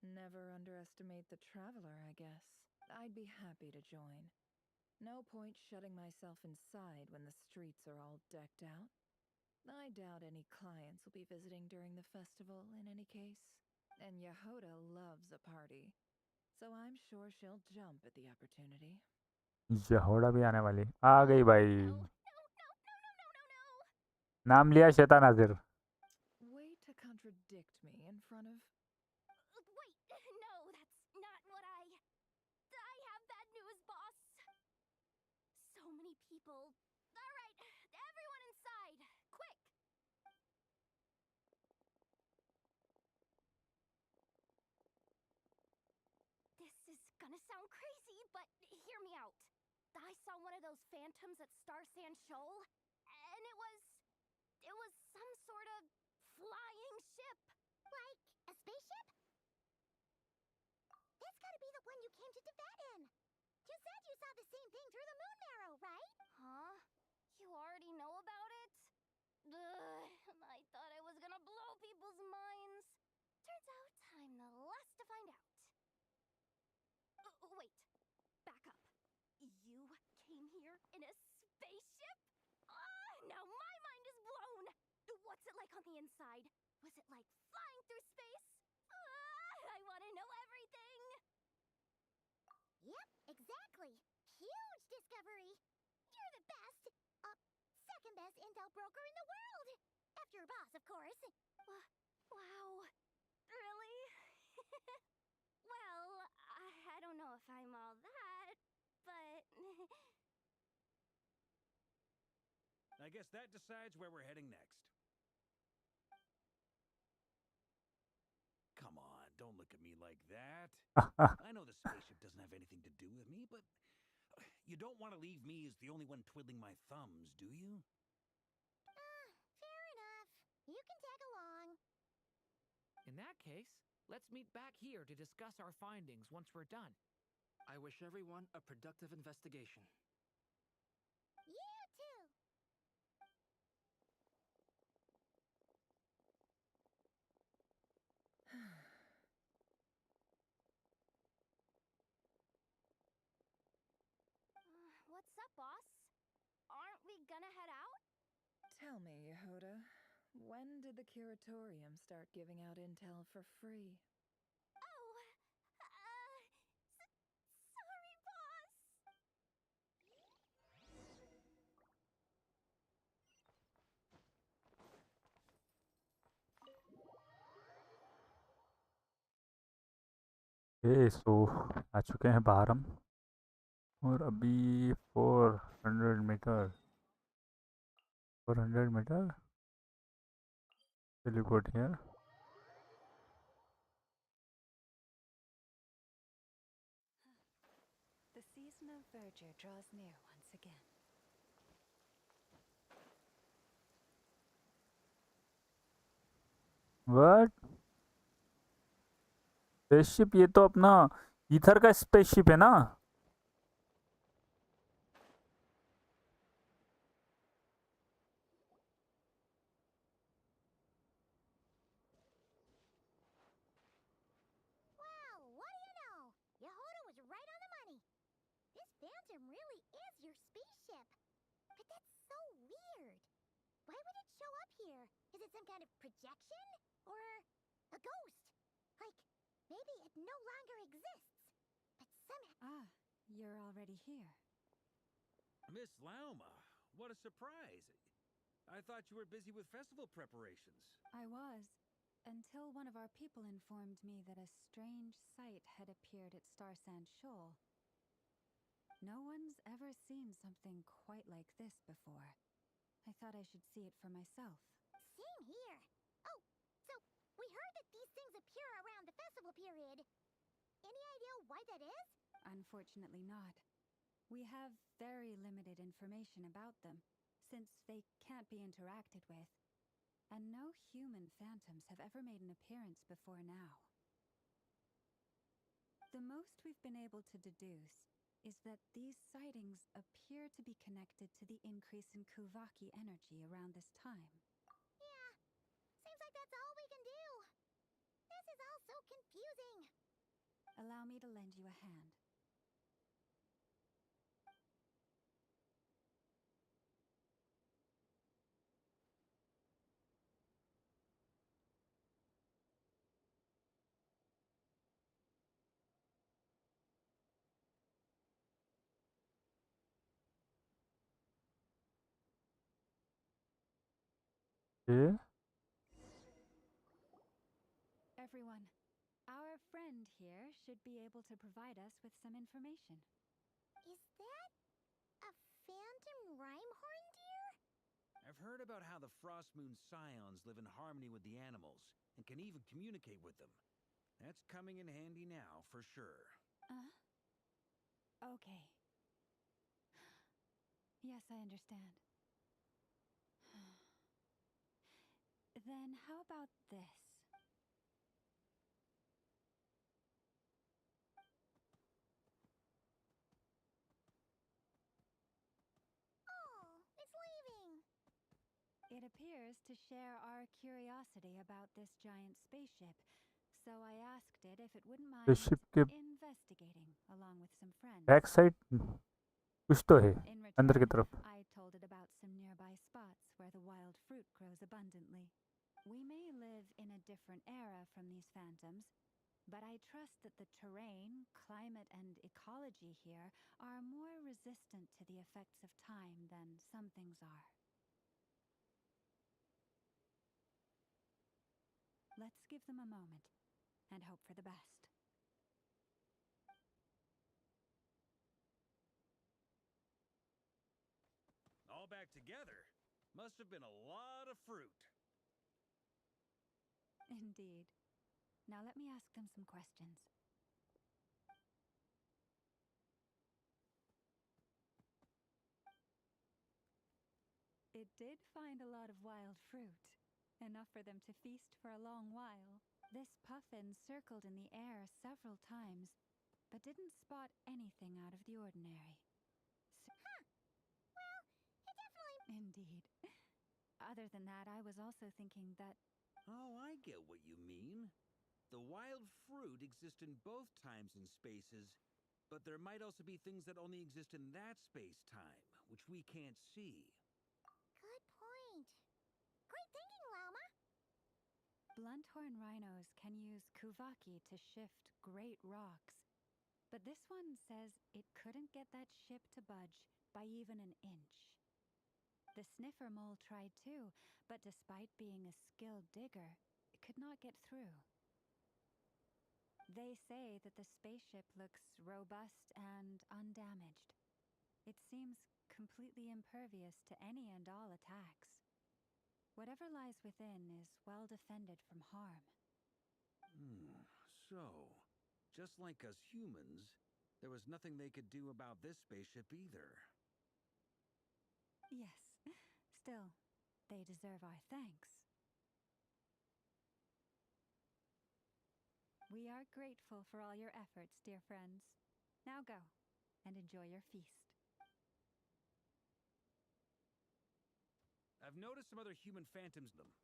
Never underestimate the traveler, I guess. I'd be happy to join. No point shutting myself inside when the streets are all decked out. I doubt any clients will be visiting during the festival in any case. And Yehoda loves a party, so I'm sure she'll jump at the opportunity. यहोड़ा भी आने वाली आ गई भाई No, no. नाम लिया शैतान हाजिर Way to contradict me in front of... Wait, no, that's not what I have bad news, boss. So many people. All right, everyone inside, quick. This is gonna sound crazy, but hear me out. I saw one of those phantoms at Star Sand Shoal, and it was some sort of flying ship. Like a spaceship? That's gotta be the one you came to Tibet in. You said you saw the same thing through the moon marrow, right? Huh? You already know about it? Ugh, I thought I was gonna blow people's minds. Turns out I'm the last to find out. Wait, back up. You came here in a spaceship? Now my mind is blown! What's it like on the inside? Was it like flying through space? I want to know everything! Yep, exactly. Huge discovery. You're the best, second best intel broker in the world. After your boss, of course. Wow. Really? Well, I don't know if I'm all that, but... I guess that decides where we're heading next. Come on, don't look at me like that. I know the spaceship doesn't have anything to do with me, but you don't want to leave me as the only one twiddling my thumbs, do you? Fair enough. You can tag along. In that case, let's meet back here to discuss our findings once we're done. I wish everyone a productive investigation. You too. What's up, boss? Aren't we gonna head out? Tell me, Yehoda, when did the Curatorium start giving out intel for free? Oh, sorry, boss. सो आ चुके हैं बाहर हम और अभी 400 metre 400 metre teleport here The season of verdure draws near once again. what spaceship ये तो अपना ether का स्पेसशिप है ना? Well, what do you know? Yehuda was right on the money. This Phantom really is your spaceship. But that's so weird. Why would it show up here? Is it some kind of projection? Or a ghost? Like, maybe it no longer exists. But somehow... Ah, you're already here. Miss Lauma, what a surprise. I thought you were busy with festival preparations. I was, until one of our people informed me that a strange sight had appeared at Star Sand Shoal. No one's ever seen something quite like this before. I thought I should see it for myself. Same here. Oh, so we heard that these things appear around the festival period. Any idea why that is? Unfortunately not. We have very limited information about them, since they can't be interacted with. And no human phantoms have ever made an appearance before now. The most we've been able to deduce is that these sightings appear to be connected to the increase in Kuvaki energy around this time. Yeah, seems like that's all we can do. This is all so confusing. Allow me to lend you a hand. ये Everyone, our friend here should be able to provide us with some information. Is that a phantom rhymehorn deer? I've heard about how the Frost Moon scions live in harmony with the animals and can even communicate with them. That's coming in handy now, for sure. Okay. Yes, I understand. Then how about this? Oh, it's leaving. It appears to share our curiosity about this giant spaceship, so I asked it if it wouldn't mind spaceship के investigating along with some friends. Back side कुछ तो है In अंदर की return, तरफ. I told it about some nearby spots where the wild fruit grows abundantly. We may live in a different era from these phantoms, but I trust that the terrain, climate, and ecology here are more resistant to the effects of time than some things are. Let's give them a moment and hope for the best. All back together. Must have been a lot of fruit. Indeed. Now let me ask them some questions. It did find a lot of wild fruit, enough for them to feast for a long while. This puffin circled in the air several times, but didn't spot anything out of the ordinary. Well, it definitely... Indeed. Other than that, I was also thinking that... Oh, I get what you mean. The wild fruit exist in both times and spaces, but there might also be things that only exist in that space-time, which we can't see. Good point. Great thinking, Lauma. Blunthorn rhinos can use Kuvaki to shift great rocks, but this one says it couldn't get that ship to budge by even an inch. The sniffer mole tried too, but despite being a skilled digger, it could not get through. They say that the spaceship looks robust and undamaged. It seems completely impervious to any and all attacks. Whatever lies within is well defended from harm. So, just like us humans, there was nothing they could do about this spaceship either. Yes, still, they deserve our thanks. We are grateful for all your efforts, dear friends. Now go and enjoy your feast. I've noticed some other human phantoms in them.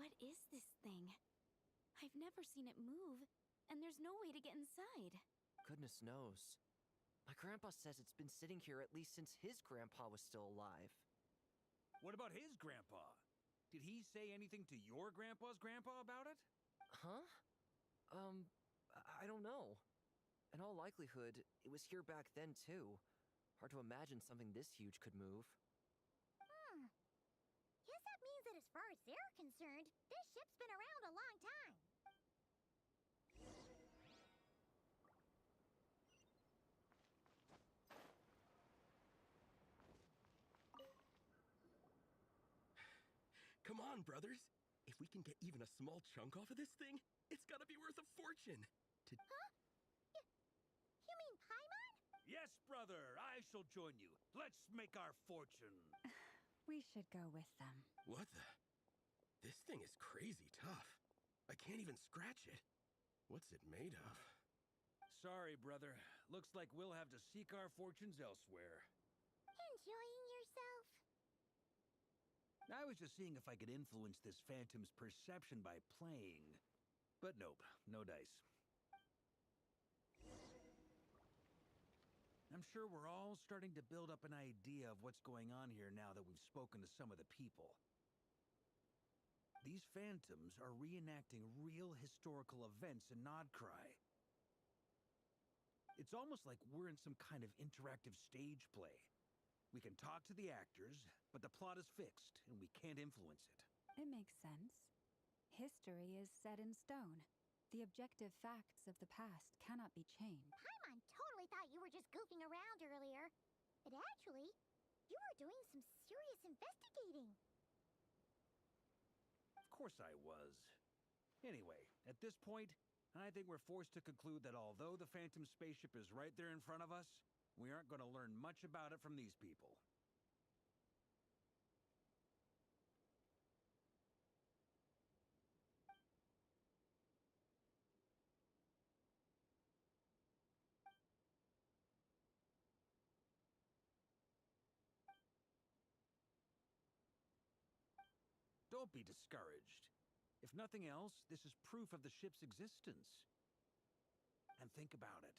What is this thing? I've never seen it move, and there's no way to get inside. Goodness knows. My grandpa says it's been sitting here at least since his grandpa was still alive. What about his grandpa? Did he say anything to your grandpa's grandpa about it? Huh? I don't know. In all likelihood, it was here back then too. Hard to imagine something this huge could move. Guess that means that as far as they're concerned, this ship's been around a long time. Come on, brothers. If we can get even a small chunk off of this thing, it's gotta be worth a fortune. Huh? You mean Paimon? Yes, brother, I shall join you. Let's make our fortune. We should go with them. What the? This thing is crazy tough. I can't even scratch it. What's it made of? Sorry, brother. Looks like we'll have to seek our fortunes elsewhere. Enjoying yourself? I was just seeing if I could influence this phantom's perception by playing. But nope, no dice. I'm sure we're all starting to build up an idea of what's going on here now that we've spoken to some of the people. These phantoms are reenacting real historical events in Nodcry. It's almost like we're in some kind of interactive stage play. We can talk to the actors, but the plot is fixed, and we can't influence it. It makes sense. History is set in stone. The objective facts of the past cannot be changed. Paimon totally thought you were just goofing around earlier. But actually, you were doing some serious investigating. Of course I was. Anyway, at this point, I think we're forced to conclude that although the Phantom spaceship is right there in front of us, we aren't going to learn much about it from these people. Don't be discouraged. If nothing else, this is proof of the ship's existence. And think about it.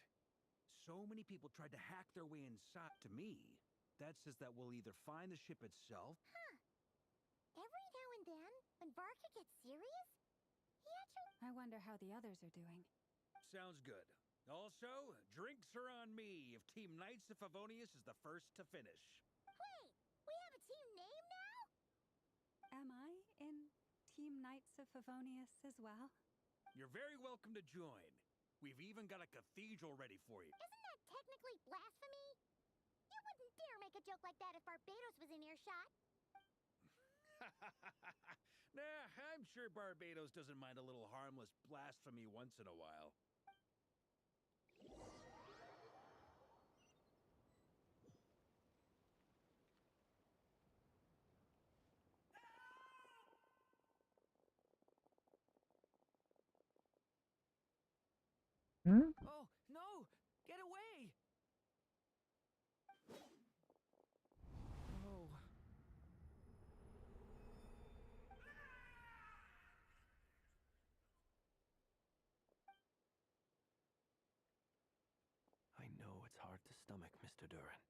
So many people tried to hack their way inside. To me, that says that we'll either find the ship itself... Huh. Every now and then, when Varka gets serious, he actually... I wonder how the others are doing. Sounds good. Also, drinks are on me if Team Knights of Favonius is the first to finish. Wait, we have a team name now? Am I in Team Knights of Favonius as well? You're very welcome to join. We've even got a cathedral ready for you. Isn't that technically blasphemy? You wouldn't dare make a joke like that if Barbados was in earshot. Nah, I'm sure Barbados doesn't mind a little harmless blasphemy once in a while. Hmm? Oh, no! Get away! Oh. I know it's hard to stomach, Mr. Duran.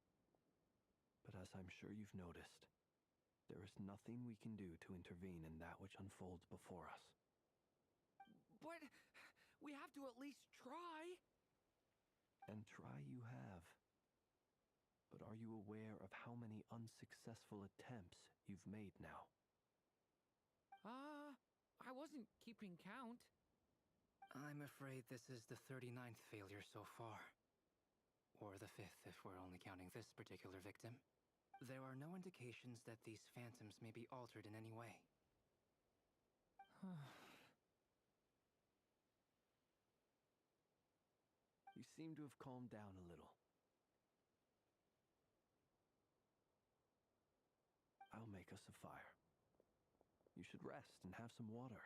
But as I'm sure you've noticed, there is nothing we can do to intervene in that which unfolds before us. But we have to at least try. And try you have. But are you aware of how many unsuccessful attempts you've made now? I wasn't keeping count. I'm afraid this is the 39th failure so far. Or the 5th if we're only counting this particular victim. There are no indications that these phantoms may be altered in any way. You seem to have calmed down a little. I'll make us a fire. You should rest and have some water.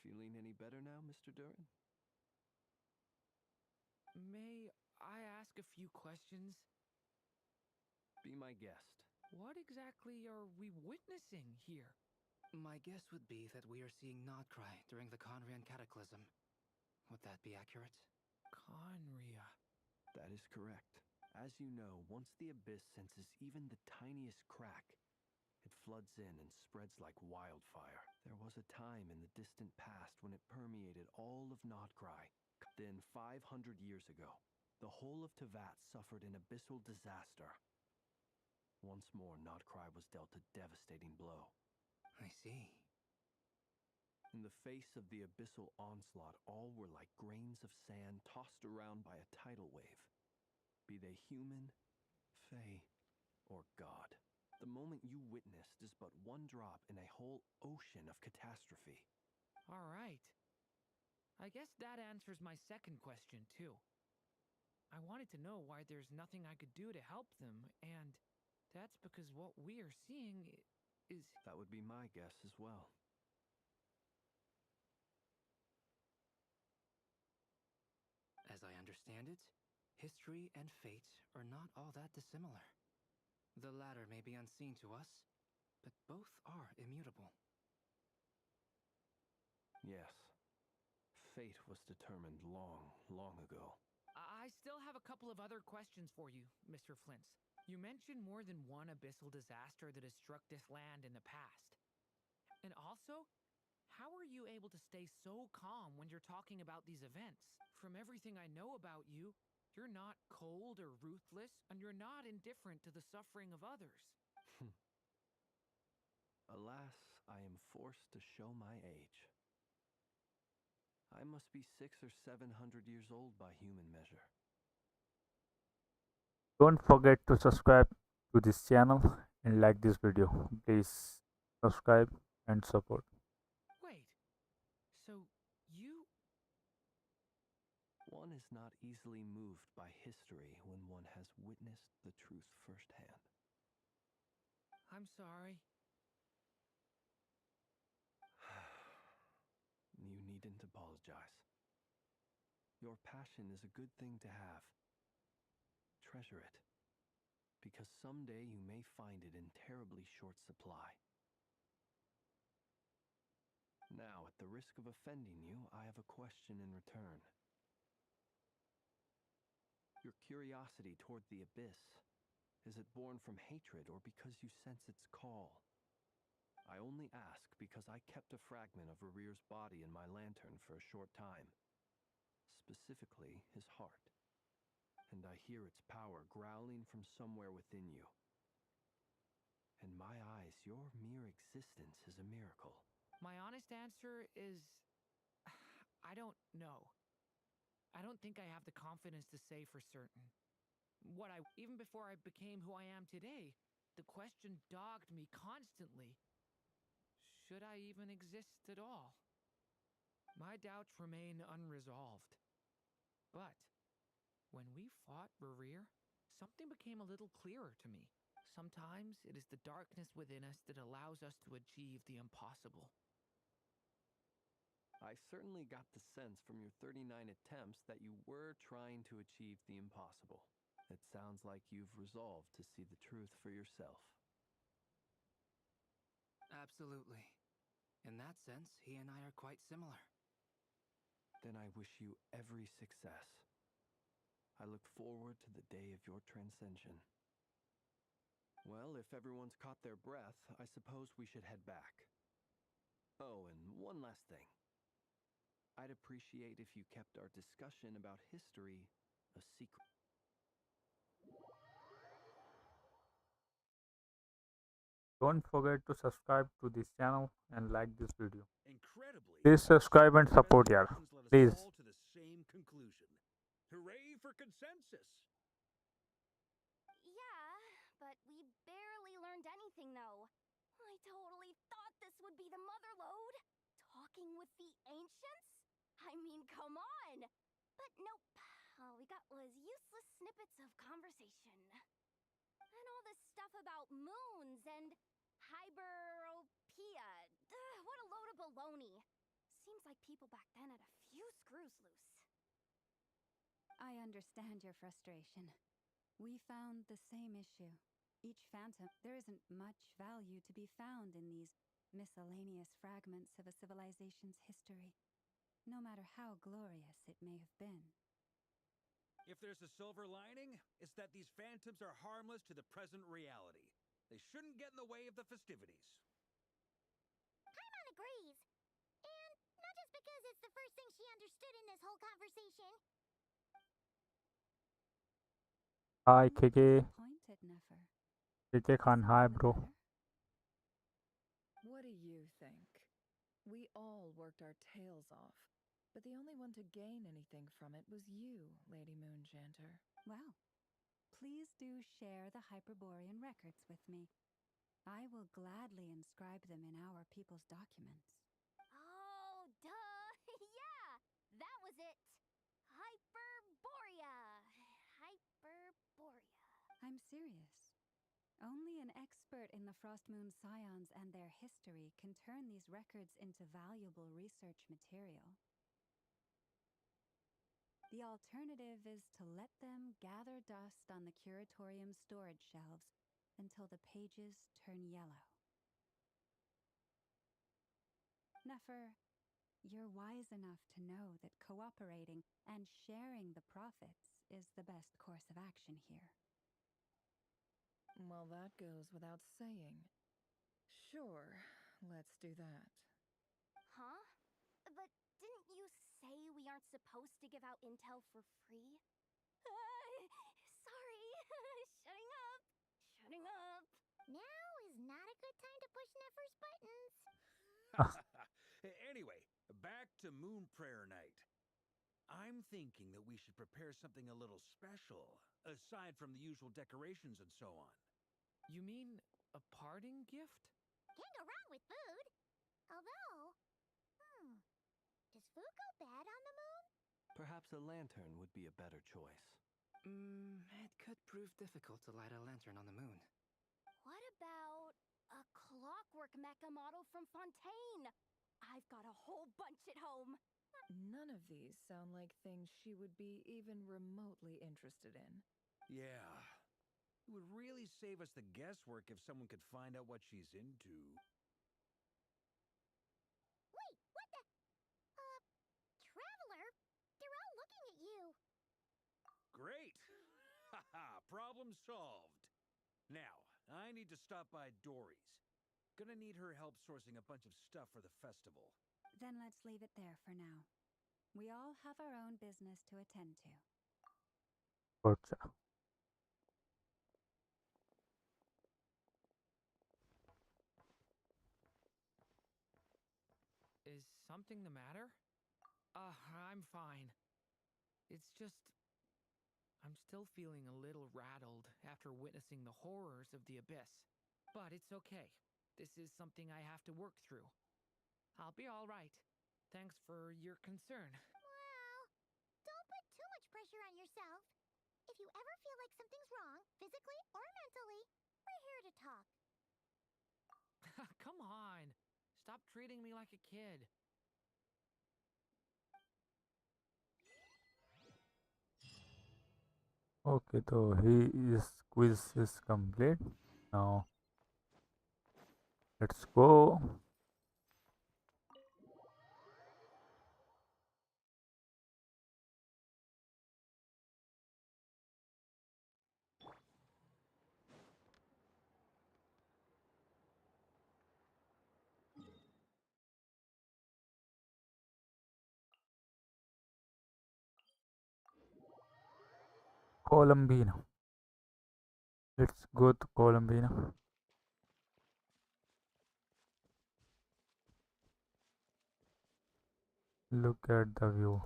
Feeling any better now, Mr. Duran? May I ask a few questions? Be my guest. What exactly are we witnessing here? My guess would be that we are seeing Nodcry during the Conrian Cataclysm. Would that be accurate? Conria. That is correct. As you know, once the abyss senses even the tiniest crack, it floods in and spreads like wildfire. There was a time in the distant past when it permeated all of Nodcry. Then, 500 years ago, the whole of Tevat suffered an abyssal disaster. Once more, Nodcry was dealt a devastating blow. I see. In the face of the abyssal onslaught, all were like grains of sand tossed around by a tidal wave. Be they human, fae, or god. The moment you witnessed is but one drop in a whole ocean of catastrophe. All right. I guess that answers my second question, too. I wanted to know why there's nothing I could do to help them, and that's because what we are seeing is... That would be my guess as well. As I understand it, history and fate are not all that dissimilar. The latter may be unseen to us, but both are immutable. Yes. Fate was determined long, long ago. I still have a couple of other questions for you, Mr. Flint's. You mentioned more than one abyssal disaster that has struck this land in the past. And also, how are you able to stay so calm when you're talking about these events? From everything I know about you, you're not cold or ruthless, and you're not indifferent to the suffering of others. Alas, I am forced to show my age. I must be 600 or 700 years old by human measure. Don't forget to subscribe to this channel and like this video. Please subscribe and support. Wait, so you... One is not easily moved by history when one has witnessed the truth firsthand. I'm sorry. You needn't apologize. Your passion is a good thing to have. Treasure it, because someday you may find it in terribly short supply. Now, at the risk of offending you, I have a question in return. Your curiosity toward the abyss, is it born from hatred or because you sense its call? I only ask because I kept a fragment of Rerear's body in my lantern for a short time. Specifically, his heart. And I hear its power growling from somewhere within you. In my eyes, your mere existence is a miracle. My honest answer is... I don't know. I don't think I have the confidence to say for certain. Even before I became who I am today, the question dogged me constantly. Should I even exist at all? My doubts remain unresolved. But when we fought Rerear, something became a little clearer to me. Sometimes it is the darkness within us that allows us to achieve the impossible. I certainly got the sense from your 39 attempts that you were trying to achieve the impossible. It sounds like you've resolved to see the truth for yourself. Absolutely. In that sense, he and I are quite similar. Then I wish you every success. I look forward to the day of your transcension. Well, if everyone's caught their breath, I suppose we should head back. Oh, and one last thing. I'd appreciate if you kept our discussion about history a secret. Don't forget to subscribe to this channel and like this video. Incredibly, Please subscribe and support, yaar. resolutions led us Please. all to the same conclusion. Hooray for consensus! Yeah, but we barely learned anything, though. I totally thought this would be the mother lode. Talking with the ancients? I mean, come on! But nope. All we got was useless snippets of conversation. And all this stuff about moons and hyperopia. What a load of baloney. Seems like people back then had a few screws loose. I understand your frustration. We found the same issue. Each phantom, there isn't much value to be found in these miscellaneous fragments of a civilization's history, no matter how glorious it may have been. If there's a silver lining, it's that these phantoms are harmless to the present reality. They shouldn't get in the way of the festivities. Paimon agrees. And not just because it's the first thing she understood in this whole conversation. Hi, I'm KK. disappointed, Nefer. KK Khan, Is hi, something the bro. matter? What do you think? We all worked our tails off, but the only one to gain anything from it was you, Lady Moonjanter. Well, please do share the Hyperborean records with me. I will gladly inscribe them in our people's documents. Oh, duh. Yeah, that was it. Hyperborea. Hyperborea. I'm serious. Only an expert in the Frostmoon Scions and their history can turn these records into valuable research material. The alternative is to let them gather dust on the curatorium's storage shelves until the pages turn yellow. Nefer, you're wise enough to know that cooperating and sharing the profits is the best course of action here. Well, that goes without saying. Sure, let's do that. Huh? But didn't you say we aren't supposed to give out intel for free? Sorry. Shutting up. Shutting up. Now is not a good time to push Nefer's buttons. Anyway, back to Moon Prayer Night. I'm thinking that we should prepare something a little special, aside from the usual decorations and so on. You mean a parting gift? Can't go wrong with food. Although, does food go bad on the moon? Perhaps a lantern would be a better choice. It could prove difficult to light a lantern on the moon. What about a clockwork mecha model from Fontaine? I've got a whole bunch at home. None of these sound like things she would be even remotely interested in. Yeah. It would really save us the guesswork if someone could find out what she's into. Wait, what the? Traveler? They're all looking at you. Great! Haha, problem solved. Now, I need to stop by Dory's. Gonna need her help sourcing a bunch of stuff for the festival. Then let's leave it there for now. We all have our own business to attend to. Gotcha. Is something the matter? I'm fine. It's just... I'm still feeling a little rattled after witnessing the horrors of the Abyss. But it's okay. This is something I have to work through. I'll be all right. Thanks for your concern. Well, don't put too much pressure on yourself. If you ever feel like something's wrong, physically or mentally, we're here to talk. Come on. Stop treating me like a kid. Okay, so his quiz is complete. Now let's go. Columbina. Let's go to Columbina. Look at the view.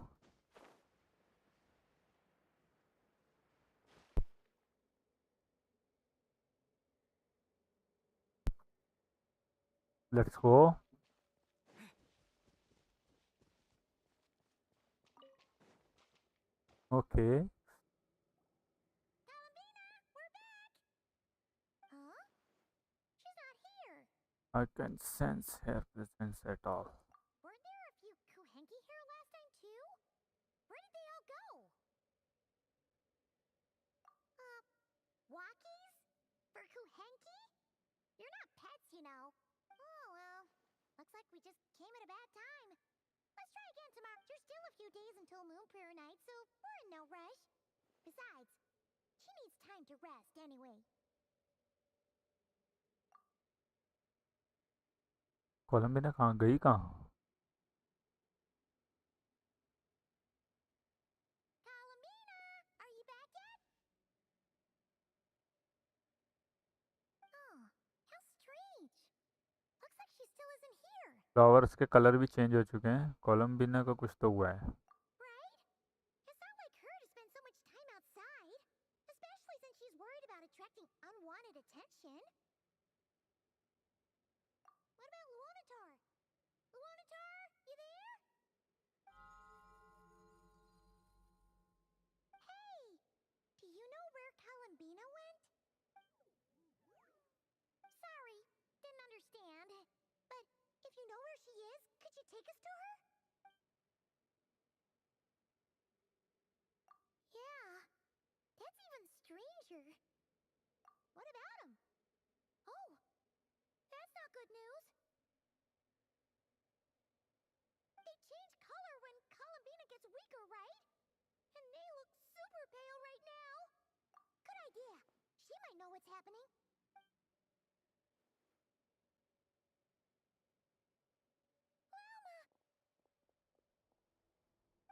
Let's go. Okay. Columbina, we're back! Huh? She's not here. I can sense her presence at all. Weren't there a few Kuhenki here last time too? Where did they all go? Walkies? For Kuhenki? You're not pets, you know. Oh well. Looks like we just came at a bad time. Let's try again tomorrow. There's still a few days until Moon Prayer Night, so we're in no rush. Besides, she needs time to rest anyway. कोलंबिना कहाँ गई कहाँ? Columbina, are you back yet? Oh, how strange. Looks like she still isn't here. Flowers के colour भी change हो चुके हैं. कोलंबिना का कुछ तो हुआ है. Right? It's not like her to spend so much time outside. Especially since she's worried about attracting unwanted attention. What about Luonatar? Luonatar, you there? Hey! Do you know where Columbina went? Sorry, didn't understand. But if you know where she is, could you take us to her? Yeah, that's even stranger. What about him? Oh, that's not good news. They change color when Columbina gets weaker, right? And they look super pale right now. Good idea. She might know what's happening.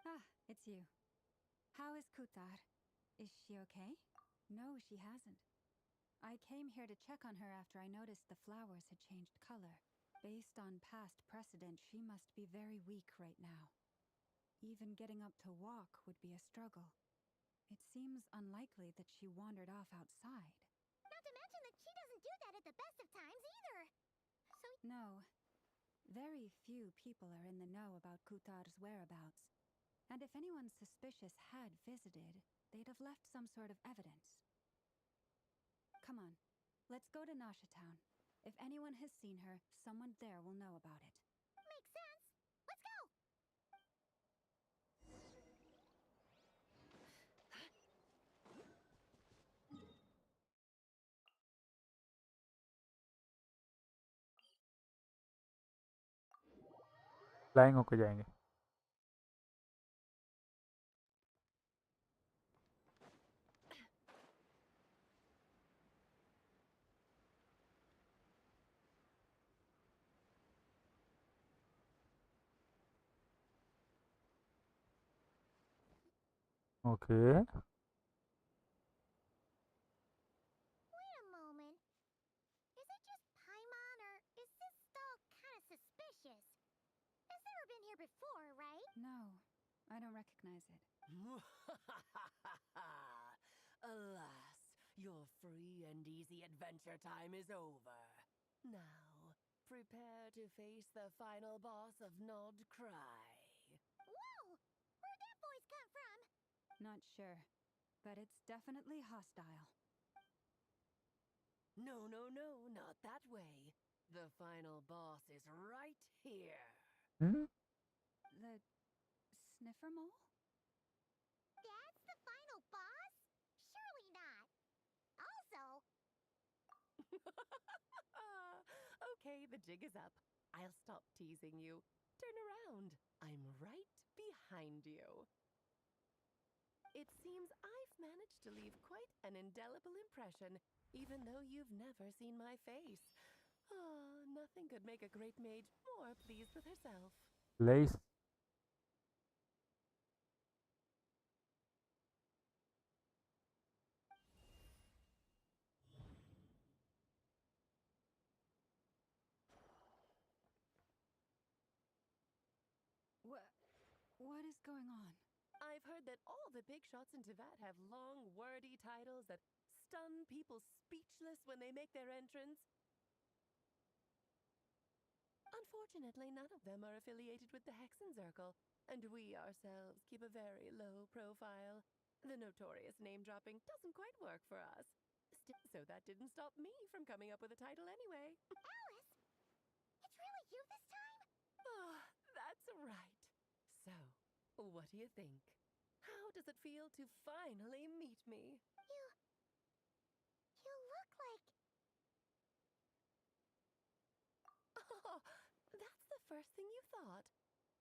Ah, it's you. How is Kutar? Is she okay? No, she hasn't. I came here to check on her after I noticed the flowers had changed color. Based on past precedent, she must be very weak right now. Even getting up to walk would be a struggle. It seems unlikely that she wandered off outside. Not to mention that she doesn't do that at the best of times either. So, No. Very few people are in the know about Kutar's whereabouts. And if anyone suspicious had visited, they'd have left some sort of evidence. Come on, let's go to Nasha Town. If anyone has seen her, someone there will know about it. makes sense. Let's go. Flying होके जाएंगे. Okay. Wait a moment. Is it just Paimon, or is this stall kind of suspicious? It's never been here before, right? No, I don't recognize it. Alas, your free and easy adventure time is over. Now, prepare to face the final boss of Nod Cry. Whoa! Where'd that voice come from? Not sure, but it's definitely hostile. No, no, no, not that way. The final boss is right here. Hmm? The sniffer mole? That's the final boss? Surely not. Also, Okay, the jig is up. I'll stop teasing you. Turn around. I'm right behind you. It seems I've managed to leave quite an indelible impression, even though you've never seen my face. Ah, nothing could make a great mage more pleased with herself. Lace. What is going on? I've heard that all the big shots in Teyvat have long, wordy titles that stun people speechless when they make their entrance. Unfortunately, none of them are affiliated with the Hexenzirkel, and we ourselves keep a very low profile. The notorious name-dropping doesn't quite work for us. So that didn't stop me from coming up with a title anyway. Alice! It's really you this time? Oh, that's right. So, what do you think? How does it feel to finally meet me? You look like... Oh, that's the first thing you thought.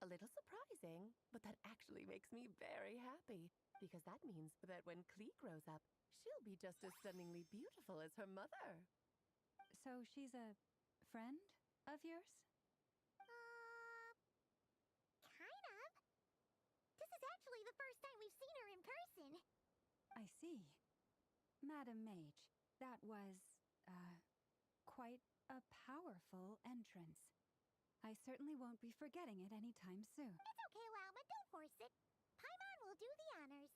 A little surprising, but that actually makes me very happy, because that means that when Klee grows up, she'll be just as stunningly beautiful as her mother. So she's a friend of yours? Kind of. This is actually the first time we've seen her in person. I see. Madam Mage, that was, quite a powerful entrance. I certainly won't be forgetting it anytime soon. It's okay, Lauma, don't force it. Paimon will do the honors.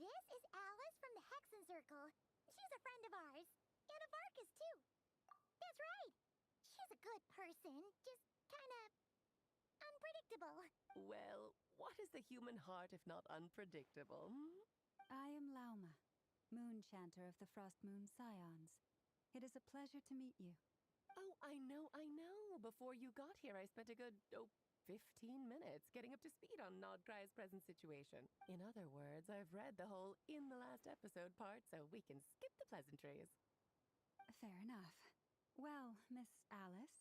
This is Alice from the Hexenzirkel. She's a friend of ours. And of Arcus, too. That's right. She's a good person, just kinda unpredictable. Well, what is the human heart if not unpredictable? I am Lauma, Moon Chanter of the Frost Moon Scions. It is a pleasure to meet you. Oh, I know. Before you got here, I spent a good, 15 minutes getting up to speed on Nodcry's present situation. In other words, I've read the whole in the last episode part, so we can skip the pleasantries. Fair enough. Well, Miss Alice,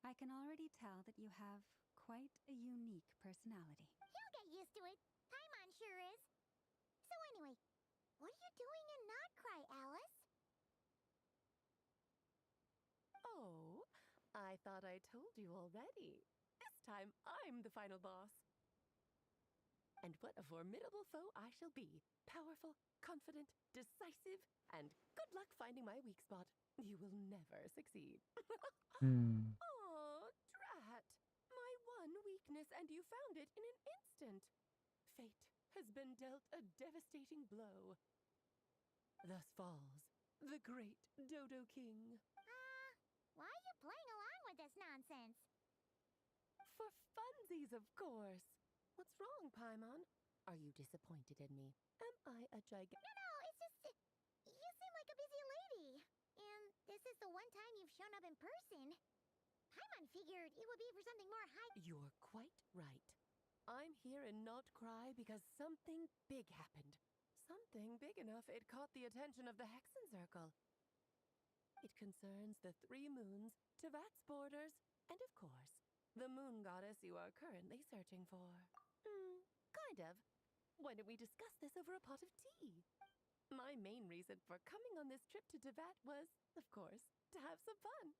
I can already tell that you have quite a unique personality. You'll get used to it. Paimon sure is. So anyway, what are you doing in Nodcry, Alice? Oh, I thought I told you already. This time, I'm the final boss. And what a formidable foe I shall be. Powerful, confident, decisive, and good luck finding my weak spot. You will never succeed. Oh, drat. My one weakness, and you found it in an instant. Fate has been dealt a devastating blow. Thus falls the great Dodo King. Why are you playing along with this nonsense? For funsies, of course. What's wrong, Paimon? Are you disappointed in me? Am I a gigantic... No, it's just... You seem like a busy lady. And this is the one time you've shown up in person. Paimon figured it would be for something more high... You're quite right. I'm here in Nodcry because something big happened. Something big enough it caught the attention of the Hexenzirkel. It concerns the 3 moons, Tevat's borders, and of course, the moon goddess you are currently searching for. Kind of. Why don't we discuss this over a pot of tea? My main reason for coming on this trip to Tevat was, of course, to have some fun.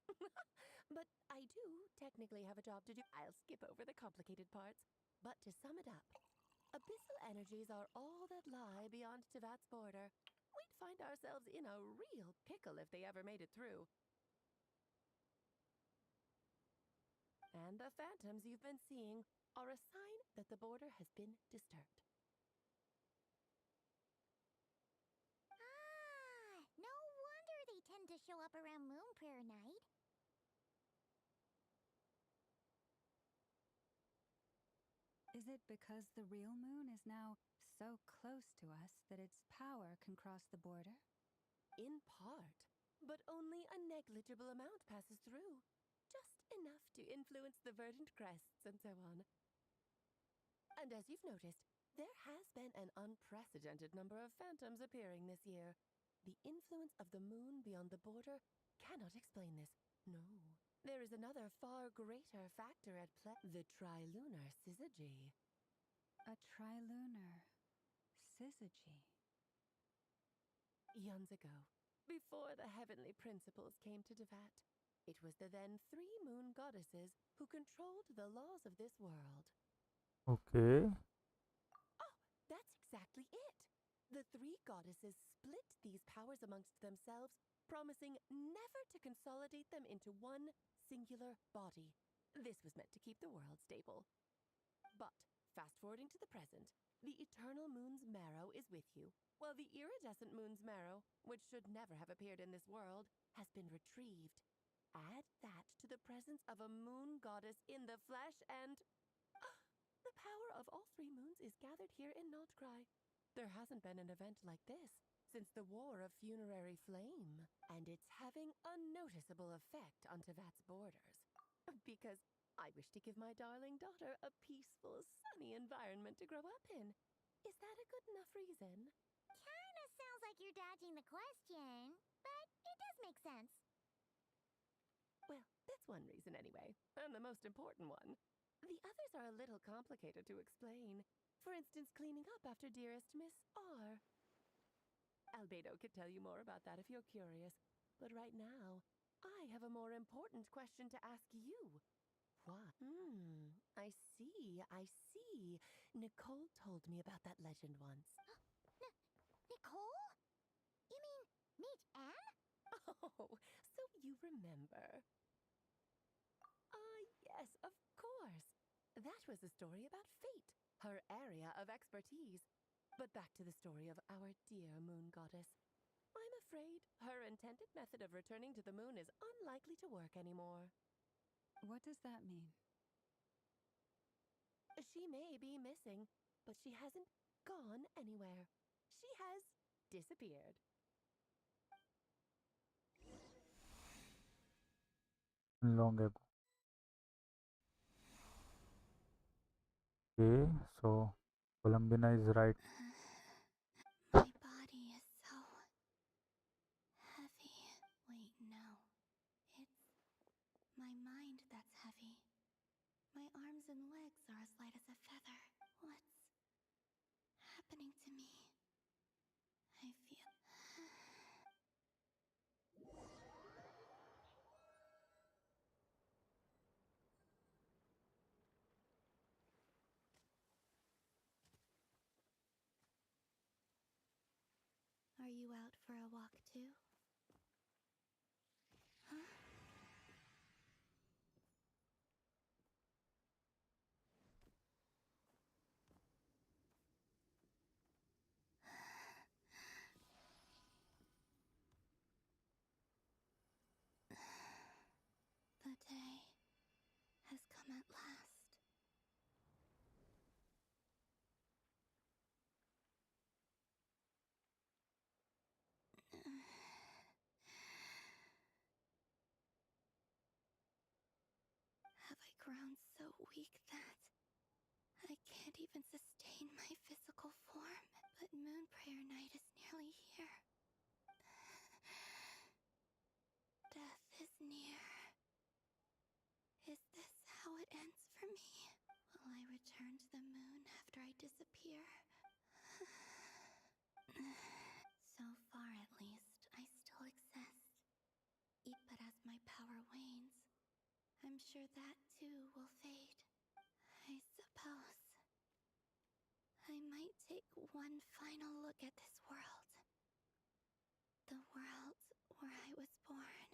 But I do technically have a job to do. I'll skip over the complicated parts. But to sum it up, abyssal energies are all that lie beyond Tevat's border. We'd find ourselves in a real pickle if they ever made it through. And the phantoms you've been seeing are a sign that the border has been disturbed. No wonder they tend to show up around Moon Prayer Night. Is it because the real moon is now so close to us that its power can cross the border? In part, but only a negligible amount passes through. Just enough to influence the verdant crests and so on. And as you've noticed, there has been an unprecedented number of phantoms appearing this year. The influence of the moon beyond the border cannot explain this. No. There is another far greater factor at play. The trilunar syzygy. A trilunar syzygy. Eons ago, before the heavenly principles came to Tevat, it was the then 3 moon goddesses who controlled the laws of this world. Okay. Oh, that's exactly it. The 3 goddesses split these powers amongst themselves, promising never to consolidate them into one singular body. This was meant to keep the world stable. But, fast forwarding to the present, the eternal moon's marrow is with you, while the iridescent moon's marrow, which should never have appeared in this world, has been retrieved. Add that to the presence of a moon goddess in the flesh, and the power of all three moons is gathered here in Notcry. There hasn't been an event like this since the War of Funerary Flame, and it's having a noticeable effect on Tevat's borders. Because I wish to give my darling daughter a peaceful, sunny environment to grow up in. Is that a good enough reason? Kinda sounds like you're dodging the question, but it does make sense. Well, that's one reason anyway, and the most important one. The others are a little complicated to explain. For instance, cleaning up after dearest Miss R. Albedo could tell you more about that if you're curious, but right now, I have a more important question to ask you. Why? I see, I see. Nicole told me about that legend once. Nicole? You mean Mage Anne? Oh, so you remember. Yes, of course. That was a story about fate, her area of expertise. But back to the story of our dear moon goddess. I'm afraid her intended method of returning to the moon is unlikely to work anymore. What does that mean? She may be missing, but she hasn't gone anywhere. She has disappeared. Long ago. Okay, so Columbina is right. My body is so heavy. Wait, no. It's my mind that's heavy. My arms and legs are as light as a feather. What's happening to me? I feel... Are you out for a walk too? Huh? The day has come at last. Have I grown so weak that I can't even sustain my physical form? But Moon Prayer Night is nearly here. Death is near. Is this how it ends for me? Will I return to the moon after I disappear? So far, at least, I still exist. But as my power wanes, I'm sure that too will fade. I suppose I might take one final look at this world. The world where I was born.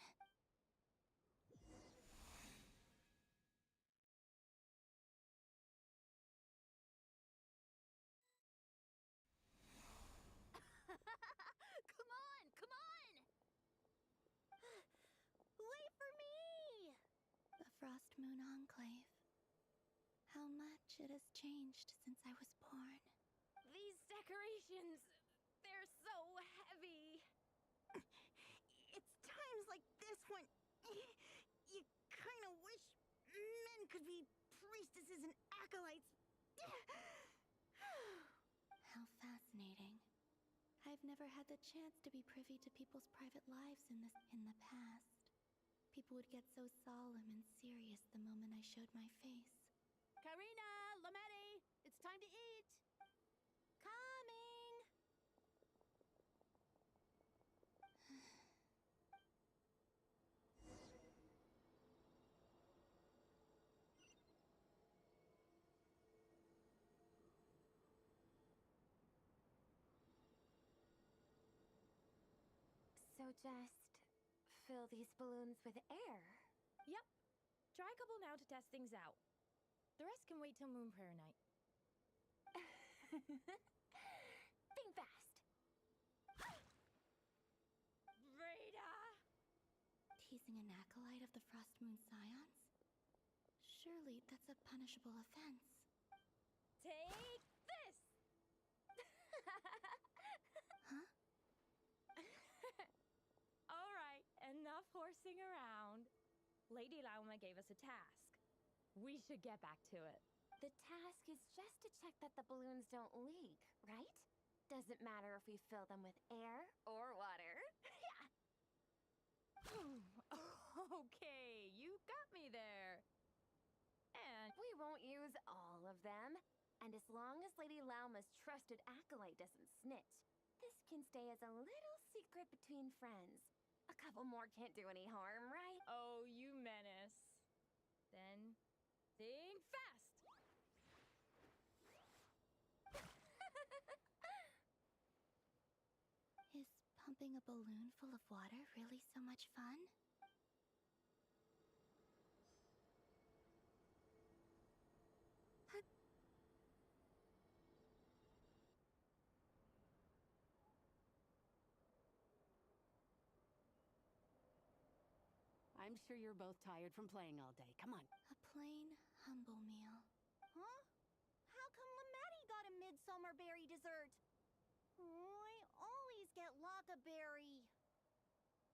Come on! Come on! Wait for me! The Frost Moon Enclave. How much it has changed since I was born. These decorations, they're so heavy. It's times like this when you kind of wish men could be priestesses and acolytes. How fascinating. I've never had the chance to be privy to people's private lives in the past. People would get so solemn and serious the moment I showed my face. Karina, Lametti, it's time to eat. Coming! So just fill these balloons with air. Yep. Try a couple now to test things out. The rest can wait till Moon Prayer Night. Think fast. Rita! teasing an acolyte of the Frost Moon Scions? Surely that's a punishable offense. Take this! Huh? All right, enough horsing around. Lady Lauma gave us a task. We should get back to it. The task is just to check that the balloons don't leak, right? Doesn't matter if we fill them with air or water. Okay, you got me there. And We won't use all of them. And as long as Lady Lauma's trusted acolyte doesn't snitch, this can stay as a little secret between friends. A couple more can't do any harm, right? oh, you menace. Then think fast. Is pumping a balloon full of water really so much fun? I'm sure you're both tired from playing all day. Come on. A plain, humble meal. Huh? How come Lamatti got a midsummer berry dessert? I always get Lockaberry.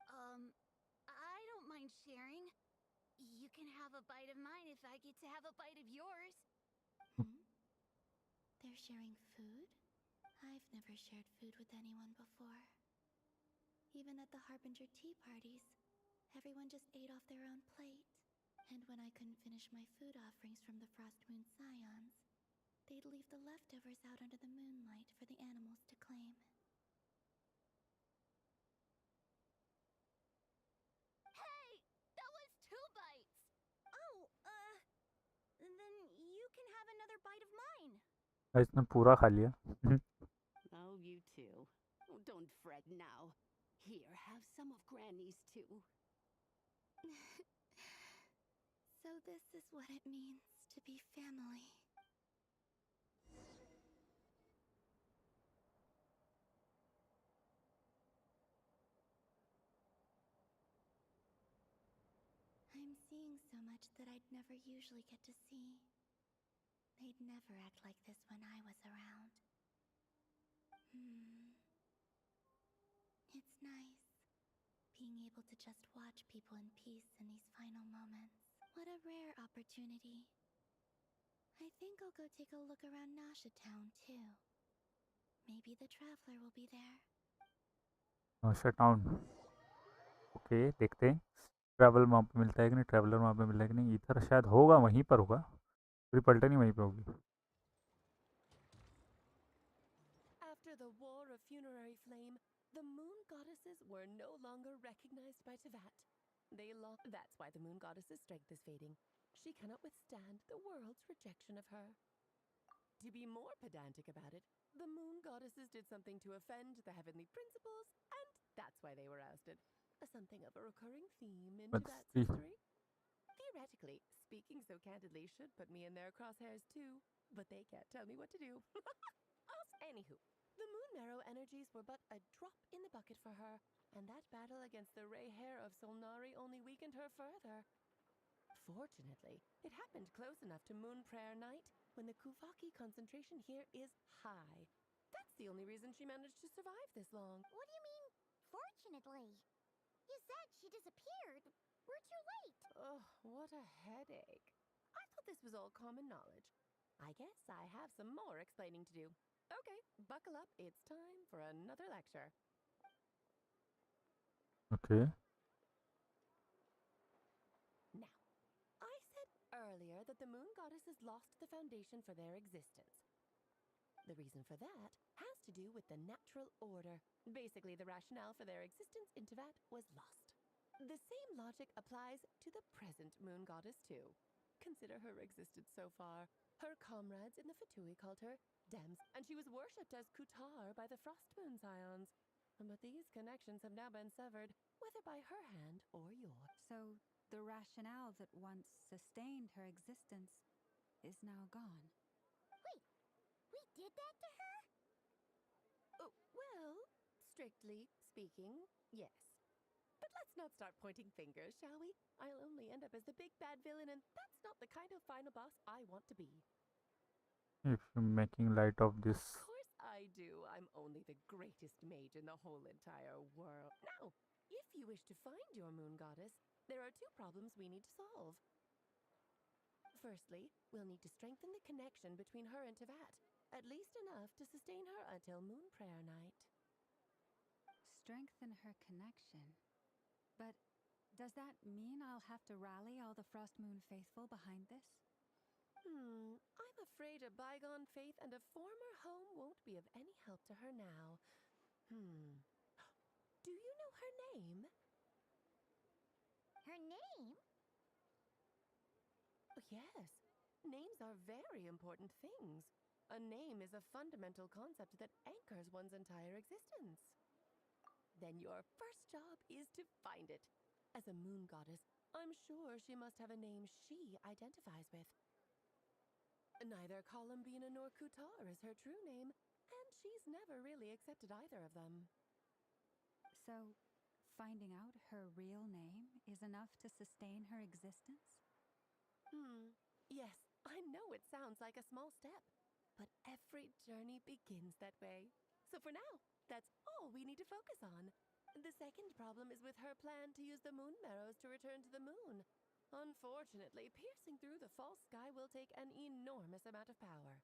I don't mind sharing. You can have a bite of mine if I get to have a bite of yours. Hmm? They're sharing food? I've never shared food with anyone before. Even at the Harbinger tea parties, everyone just ate off their own plate. And when I couldn't finish my food offerings from the Frost Moon Scions, they'd leave the leftovers out under the moonlight for the animals to claim. Hey! That was 2 bites! Oh, then you can have another bite of mine. इसने पूरा खा लिया. Oh, you too. Oh, don't fret now. Here, have some of Granny's too. So this is what it means to be family. I'm seeing so much that I'd never usually get to see. They'd never act like this when I was around. It's nice, being able to just watch people in peace in these final moments. What a rare opportunity. I think I'll go take a look around Nasha Town too. Maybe the Traveler will be there. Shut down. Okay, देखते हैं travel वहाँ पे मिलता है कि नहीं, traveller वहाँ पे मिलता है कि नहीं. इधर शायद होगा, वहीं पर होगा. पूरी पलटन ही वहीं पे होगी. After the War of Funerary Flame, the Moon Goddesses were no longer recognized by Tevat. That's why the Moon Goddess's strength is fading. She cannot withstand the world's rejection of her. To be more pedantic about it, the Moon Goddesses did something to offend the heavenly principles, and that's why they were ousted. Something of a recurring theme in Tevat's history. Theoretically, speaking so candidly should put me in their crosshairs too, but they can't tell me what to do. Anywho, the Moon Marrow energies were but a drop in the bucket for her, and that battle against the Ray Hair of Solnari only weakened her further. Fortunately, it happened close enough to Moon Prayer Night when the Kuvaki concentration here is high. That's the only reason she managed to survive this long. What do you mean, fortunately? You said she disappeared. We're too late. Oh, what a headache. I thought this was all common knowledge. I guess I have some more explaining to do. Okay, buckle up. It's time for another lecture. Okay. Now, I said earlier that the Moon Goddesses lost the foundation for their existence. The reason for that has to do with the natural order. Basically, the rationale for their existence in Tevat was lost. The same logic applies to the present Moon Goddess, too. Consider her existence so far. Her comrades in the Fatui called her Dems, and she was worshipped as Kutar by the Frost Moon Scions. But these connections have now been severed, whether by her hand or yours. So the rationale that once sustained her existence is now gone. Wait, we did that to her? Oh, well, strictly speaking, yes. But let's not start pointing fingers, shall we? I'll only end up as the big bad villain, and that's not the kind of final boss I want to be. If you're making light of this. Of course I do. I'm only the greatest mage in the whole entire world. Now, if you wish to find your moon goddess, there are two problems we need to solve. Firstly, we'll need to strengthen the connection between her and Tevat, at least enough to sustain her until Moon Prayer Night. Strengthen her connection. But does that mean I'll have to rally all the Frost Moon faithful behind this? I'm afraid a bygone faith and a former home won't be of any help to her now. Do you know her name? Her name? Yes. Names are very important things. A name is a fundamental concept that anchors one's entire existence. Then your first job is to find it. As a moon goddess, I'm sure she must have a name she identifies with. Neither Columbina nor Kutar is her true name, and she's never really accepted either of them. So, finding out her real name is enough to sustain her existence? Yes, I know it sounds like a small step, but every journey begins that way. So for now, that's all we need to focus on. The second problem is with her plan to use the moon marrows to return to the moon. Unfortunately, piercing through the false sky will take an enormous amount of power.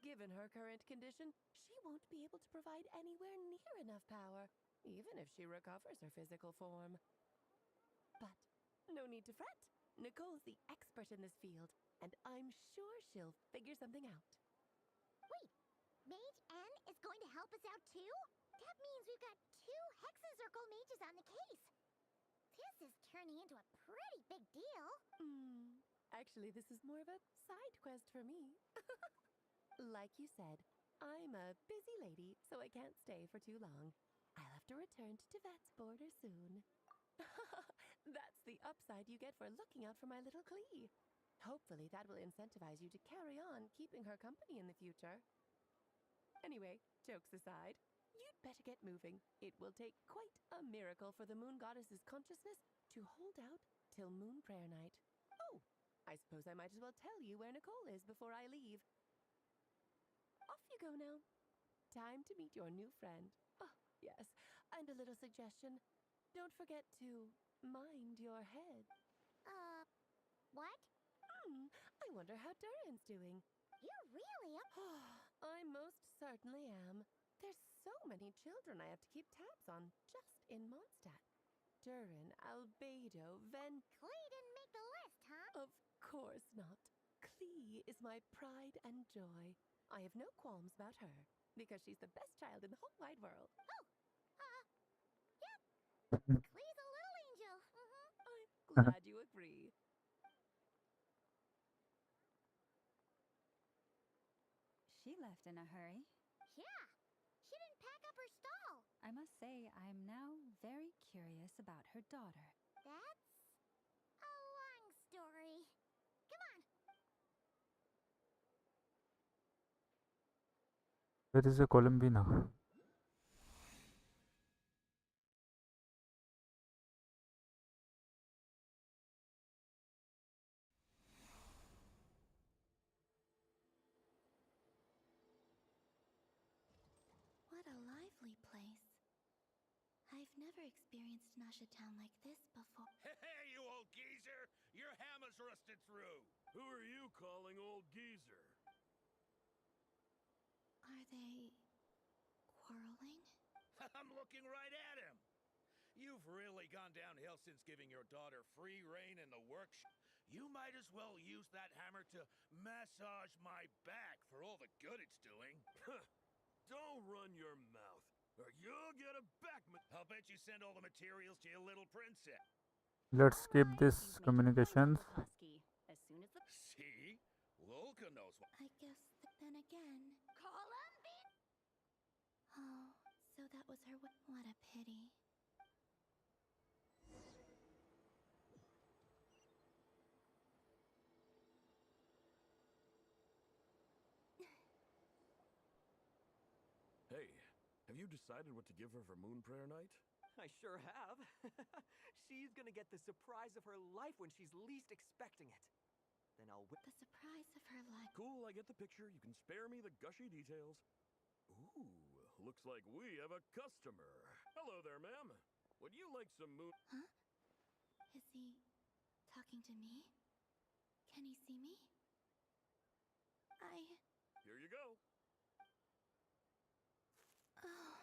Given her current condition, she won't be able to provide anywhere near enough power, even if she recovers her physical form. But no need to fret. Nicole's the expert in this field, and I'm sure she'll figure something out. Wait, Mage N is going to help us out too? That means we've got 2 Hexacircle mages on the case. This is turning into a pretty big deal. Actually, this is more of a side quest for me. Like you said, I'm a busy lady, so I can't stay for too long. I'll have to return to Tevat's border soon. That's the upside you get for looking out for my little Klee. Hopefully that will incentivize you to carry on keeping her company in the future. Anyway, jokes aside, you'd better get moving. It will take quite a miracle for the moon goddess's consciousness to hold out till Moon Prayer Night. Oh, I suppose I might as well tell you where Nicole is before I leave. Off you go now. Time to meet your new friend. Oh, yes, and a little suggestion. Don't forget to mind your head. What? I wonder how Durin's doing. You really I most certainly am. There's so many children I have to keep tabs on just in Mondstadt. Durin, Albedo, Klee didn't make the list, huh? Of course not. Klee is my pride and joy. I have no qualms about her, because she's the best child in the whole wide world. Yep. Klee's a little angel. I'm glad you agree. She left in a hurry. Yeah. She didn't pack up her stall. I must say, I'm now very curious about her daughter. That's a long story. Come on. Where is a Columbina? What a lively place. I've never experienced Nasha Town like this before. Hey, you old geezer! Your hammer's rusted through! Who are you calling old geezer? Are they quarreling? I'm looking right at him! You've really gone downhill since giving your daughter free rein in the workshop. You might as well use that hammer to massage my back for all the good it's doing. Don't run your mouth, or you'll get a back. I'll bet you send all the materials to your little princess. Let's skip this communications. As soon as the... See? Lolka knows what... I guess then again. Columbine! Oh, so that was her. What a pity. Hey, have you decided what to give her for Moon Prayer Night? I sure have. She's gonna get the surprise of her life when she's least expecting it. Then I'll The surprise of her life. Cool, I get the picture. You can spare me the gushy details. Ooh, looks like we have a customer. Hello there, ma'am. Would you like some moon? Huh? Is he talking to me? Can he see me? Here you go. Oh.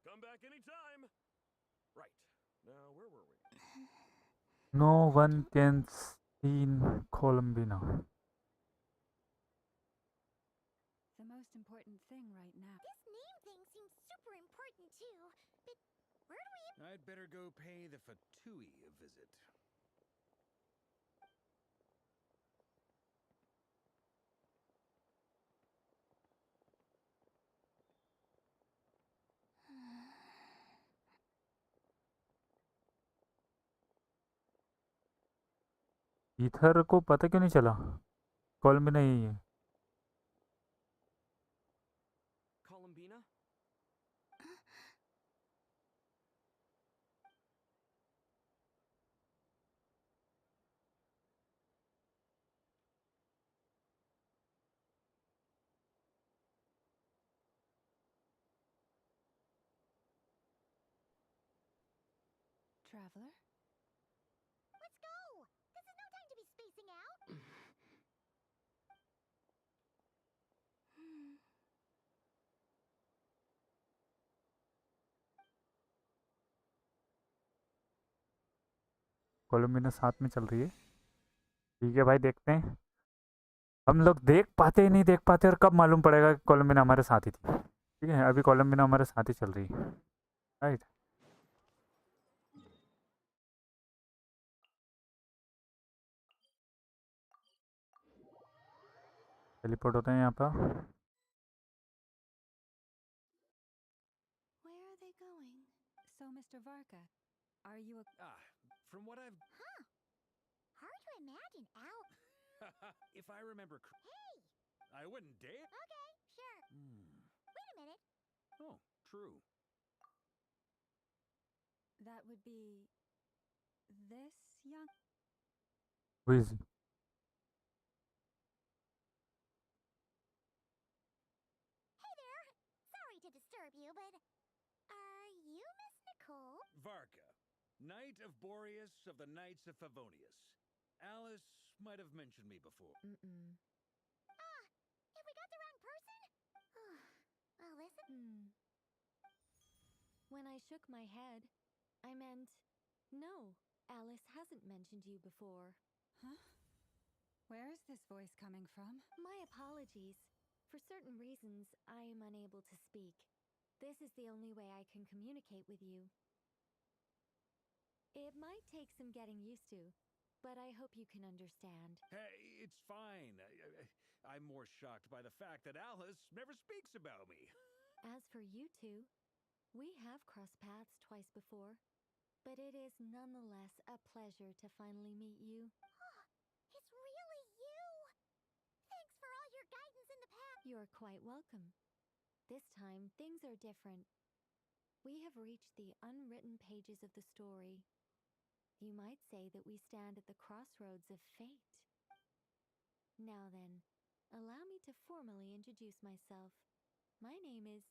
Come back anytime. Right. Now, where were we? No one can see Columbina. The most important thing right now. This name thing seems super important too. But where do we... I'd better go pay the Fatui a visit. Ether को पता क्यों नहीं चला? कोलम्बिना यही है. Columbina? Traveler? Let's go! This is no time to be spacing out! कोलम्बिना साथ में चल रही है. ठीक है भाई, देखते हैं. हम लोग देख पाते ही नहीं देख पाते, और कब मालूम पड़ेगा कि कोलम्बिना हमारे साथ ही थी. ठीक है, अभी कोलम्बिना हमारे साथ ही चल रही है. राइट. टेलीपोर्ट होते हैं यहाँ पर. Where are they going? So, Mr. Varka, are you a... From what I've... Huh. Hard to imagine Al... If I remember... Hey! I wouldn't dare... Okay, sure. Wait a minute. Oh, true. That would be... this young... Who is he? Hey there! Sorry to disturb you, but... Are you Miss Nicole? Varka, Knight of Boreas of the Knights of Favonius. Alice might have mentioned me before. Mm-mm. Have we got the wrong person? Alyssa? When I shook my head, I meant, no, Alice hasn't mentioned you before. Huh? Where is this voice coming from? My apologies. For certain reasons, I am unable to speak. This is the only way I can communicate with you. It might take some getting used to, but I hope you can understand. Hey, it's fine. I'm more shocked by the fact that Alice never speaks about me. As for you two, we have crossed paths twice before, but it is nonetheless a pleasure to finally meet you. It's really you! Thanks for all your guidance in the past. You're quite welcome. This time, things are different. We have reached the unwritten pages of the story. You might say that we stand at the crossroads of fate. Now then, allow me to formally introduce myself. My name is...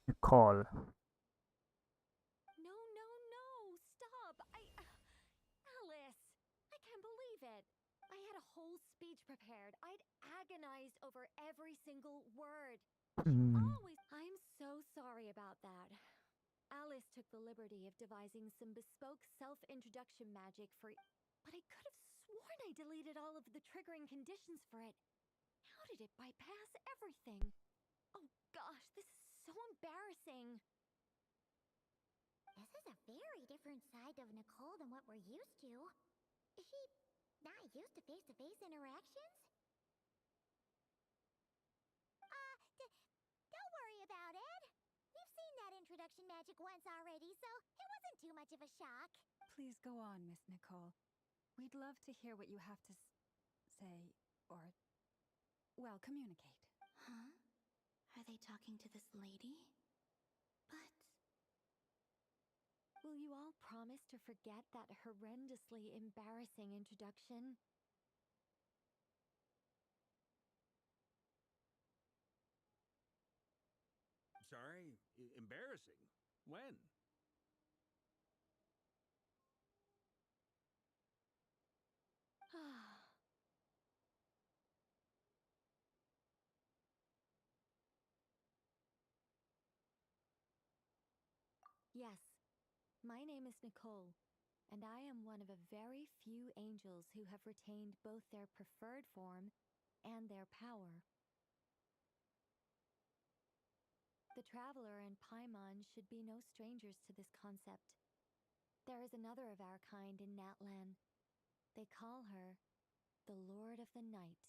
Nicole. No, stop! Alice! I can't believe it! I had a whole speech prepared. I'd agonized over every single word. I'm so sorry about that. Alice took the liberty of devising some bespoke self-introduction magic for... But I could have sworn I deleted all of the triggering conditions for it. How did it bypass everything? Oh gosh, this is so embarrassing. This is a very different side of Nicole than what we're used to. Is she not used to face-to-face interactions? Don't worry about it. We've seen that introduction magic once already, so it wasn't too much of a shock. Please go on, Miss Nicole. We'd love to hear what you have to say, or, well, communicate. Huh? Are they talking to this lady? But... Will you all promise to forget that horrendously embarrassing introduction? Sorry? Embarrassing? When? Yes, my name is Nicole, and I am one of a very few angels who have retained both their preferred form and their power. The Traveler and Paimon should be no strangers to this concept. There is another of our kind in Natlan. They call her the Lord of the Night.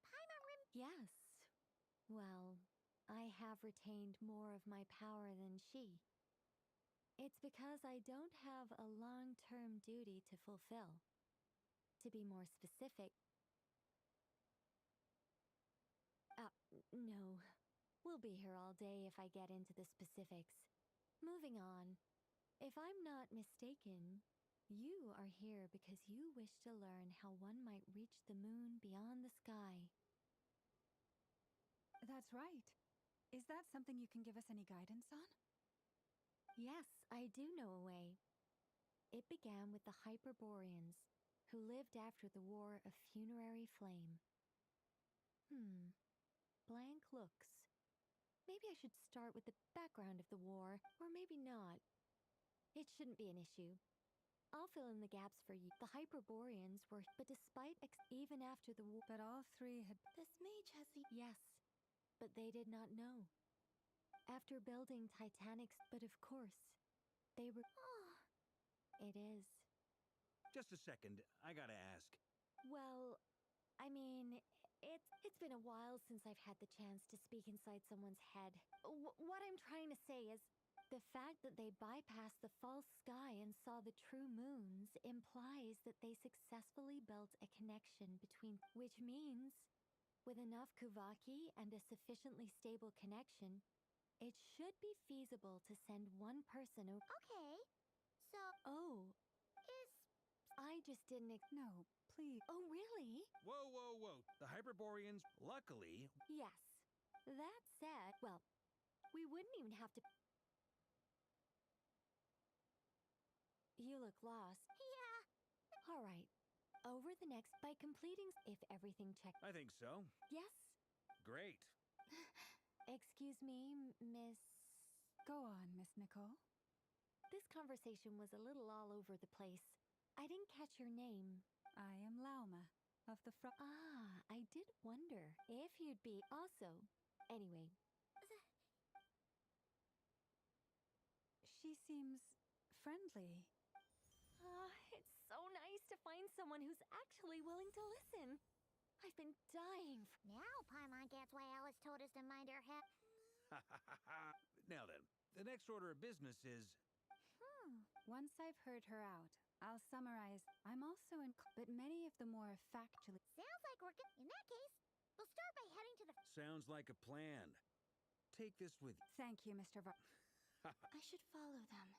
Alright! Yes. Well, I have retained more of my power than she. It's because I don't have a long-term duty to fulfill. To be more specific... no. We'll be here all day if I get into the specifics. Moving on. If I'm not mistaken, you are here because you wish to learn how one might reach the moon beyond the sky. That's right. Is that something you can give us any guidance on? Yes, I do know a way. It began with the Hyperboreans, who lived after the War of Funerary Flame. Blank looks. Maybe I should start with the background of the war, or maybe not. It shouldn't be an issue. I'll fill in the gaps for you. The Hyperboreans were, but despite even after the war... But all three had... This mage has the... Yes, but they did not know. After building Titanic's, but of course, they were... It is. Just a second, I gotta ask. Well, I mean, it's been a while since I've had the chance to speak inside someone's head. What I'm trying to say is, the fact that they bypassed the false sky and saw the true moons implies that they successfully built a connection between, which means, with enough Kuvaki and a sufficiently stable connection, it should be feasible to send one person over. Okay, so... Oh. Is... I just didn't No, please. Oh, really? Whoa, whoa, whoa. The Hyperboreans, luckily... Yes. That said, well, we wouldn't even have to... You look lost. Yeah. All right. Over the next... By completing... If everything checked... I think so. Yes? Great. Excuse me, Miss... Go on, Miss Nicole. This conversation was a little all over the place. I didn't catch your name. I am Lauma, of the I did wonder if you'd be also... Anyway. She seems friendly. It's so nice to find someone who's actually willing to listen. I've been dying Now Paimon gets why Alice told us to mind our head. Now then, the next order of business is... Once I've heard her out, I'll summarize. I'm also in... But many of the more factually... Sounds like we're good. In that case, we'll start by heading to the... Sounds like a plan. Take this with you. Thank you, Mr. I should follow them.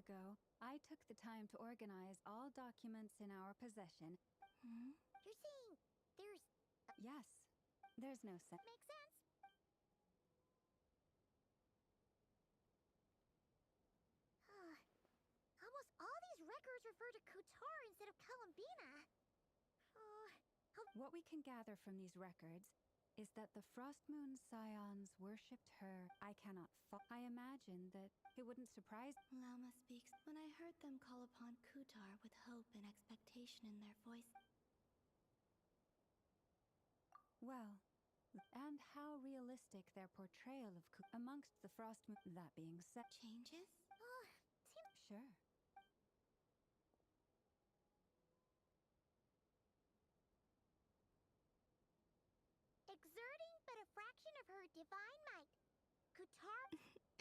ago, I took the time to organize all documents in our possession. You're saying there's... Yes, there's no sense. Makes sense. Almost all these records refer to Kutar instead of Columbina. What we can gather from these records is that the Frost Moon Scions worshipped her. I cannot I imagine that it wouldn't surprise. Lama speaks. When I heard them call upon Kutar with hope and expectation in their voice. Well, and how realistic their portrayal of amongst the Frost Moon. That being said, Changes? sure. Exerting but a fraction of her divine might. Kutar?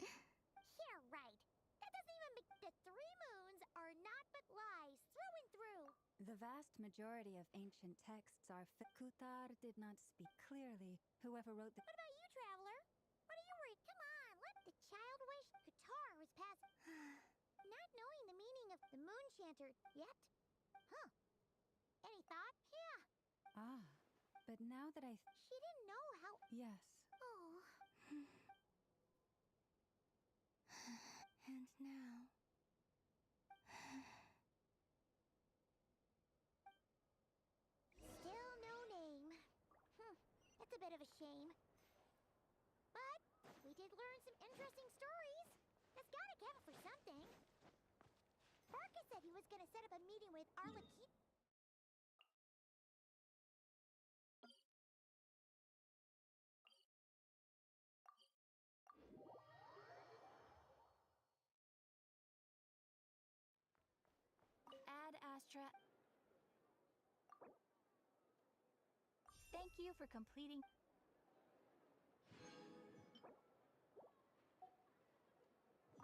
Yeah, right. That doesn't even make... The three moons are not but lies, through and through. The vast majority of ancient texts are Kutar did not speak clearly. Whoever wrote the... What about you, traveler? What are you worried? Come on, let the child wish. Kutar was past... Not knowing the meaning of the moon chanter yet? Huh. Any thought? Yeah. Ah, but now that I... She didn't know how... Yes. Oh. And now... Still no name. That's a bit of a shame. But we did learn some interesting stories. That's gotta count for something. Barca said he was gonna set up a meeting with Arlecchino. Ad Astra. Thank you for completing.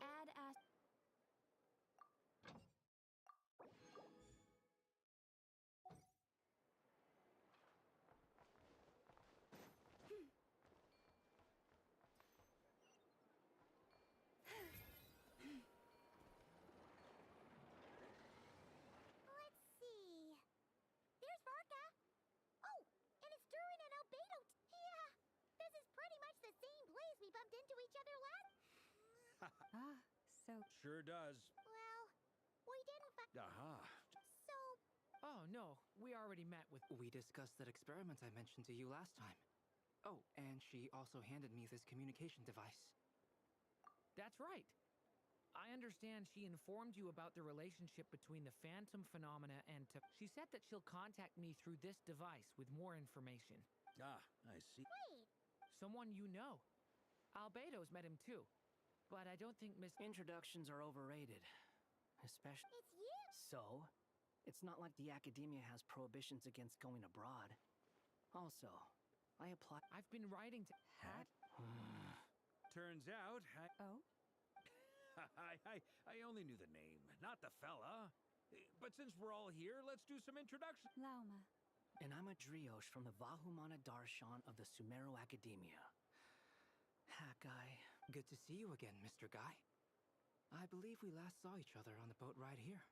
Ad Astra. Let's see. There's Barca. Oh, and it's Durin and Albedo. Yeah, this is pretty much the same place we bumped into each other last. Ah, so... Sure does. Well, we didn't find... Aha. So... Oh, no. We already met with... We discussed that experiment I mentioned to you last time. Oh, and she also handed me this communication device. That's right. I understand she informed you about the relationship between the phantom phenomena and she said that she'll contact me through this device with more information. Ah, I see. Wait. Someone you know. Albedo's met him too. But I don't think Miss... Introductions are overrated. Especially... It's you! So, it's not like the academia has prohibitions against going abroad. Also, I apply... I've been writing to... Hat? Turns out Oh? I only knew the name, not the fella. But since we're all here, let's do some introductions. Lauma. And I'm a Driosh from the Vahumana Darshan of the Sumero Academia. Hat guy. Good to see you again, Mr. Guy. I believe we last saw each other on the boat ride here.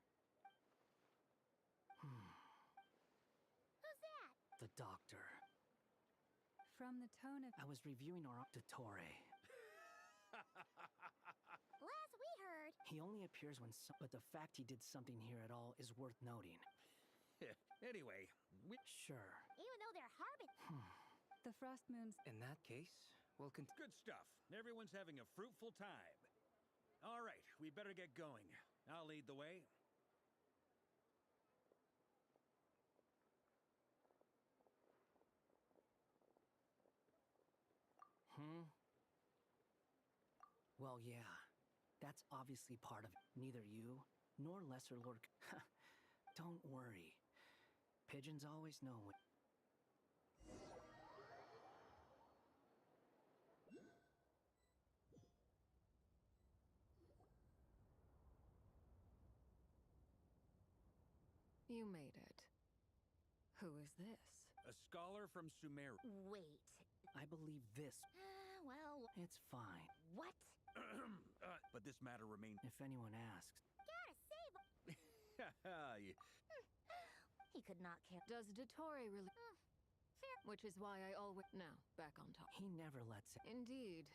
Who's that? The doctor. From the tone of... I was reviewing our Dottore. Last we heard... He only appears when but the fact he did something here at all is worth noting. Anyway, we... Sure. Even though they're harbin... The Frost Moons... In that case, we'll Good stuff. Everyone's having a fruitful time. All right, we better get going. I'll lead the way. Well, yeah. That's obviously part of it. Neither you nor Lesser Lord... Don't worry. Pigeons always know when... You made it. Who is this? A scholar from Sumeru. Wait. I believe this. Well... It's fine. What? But this matter remains... If anyone asks, He could not care. Does Dottore really? Fair. Which is why I always. Now, back on top. He never lets it. Indeed.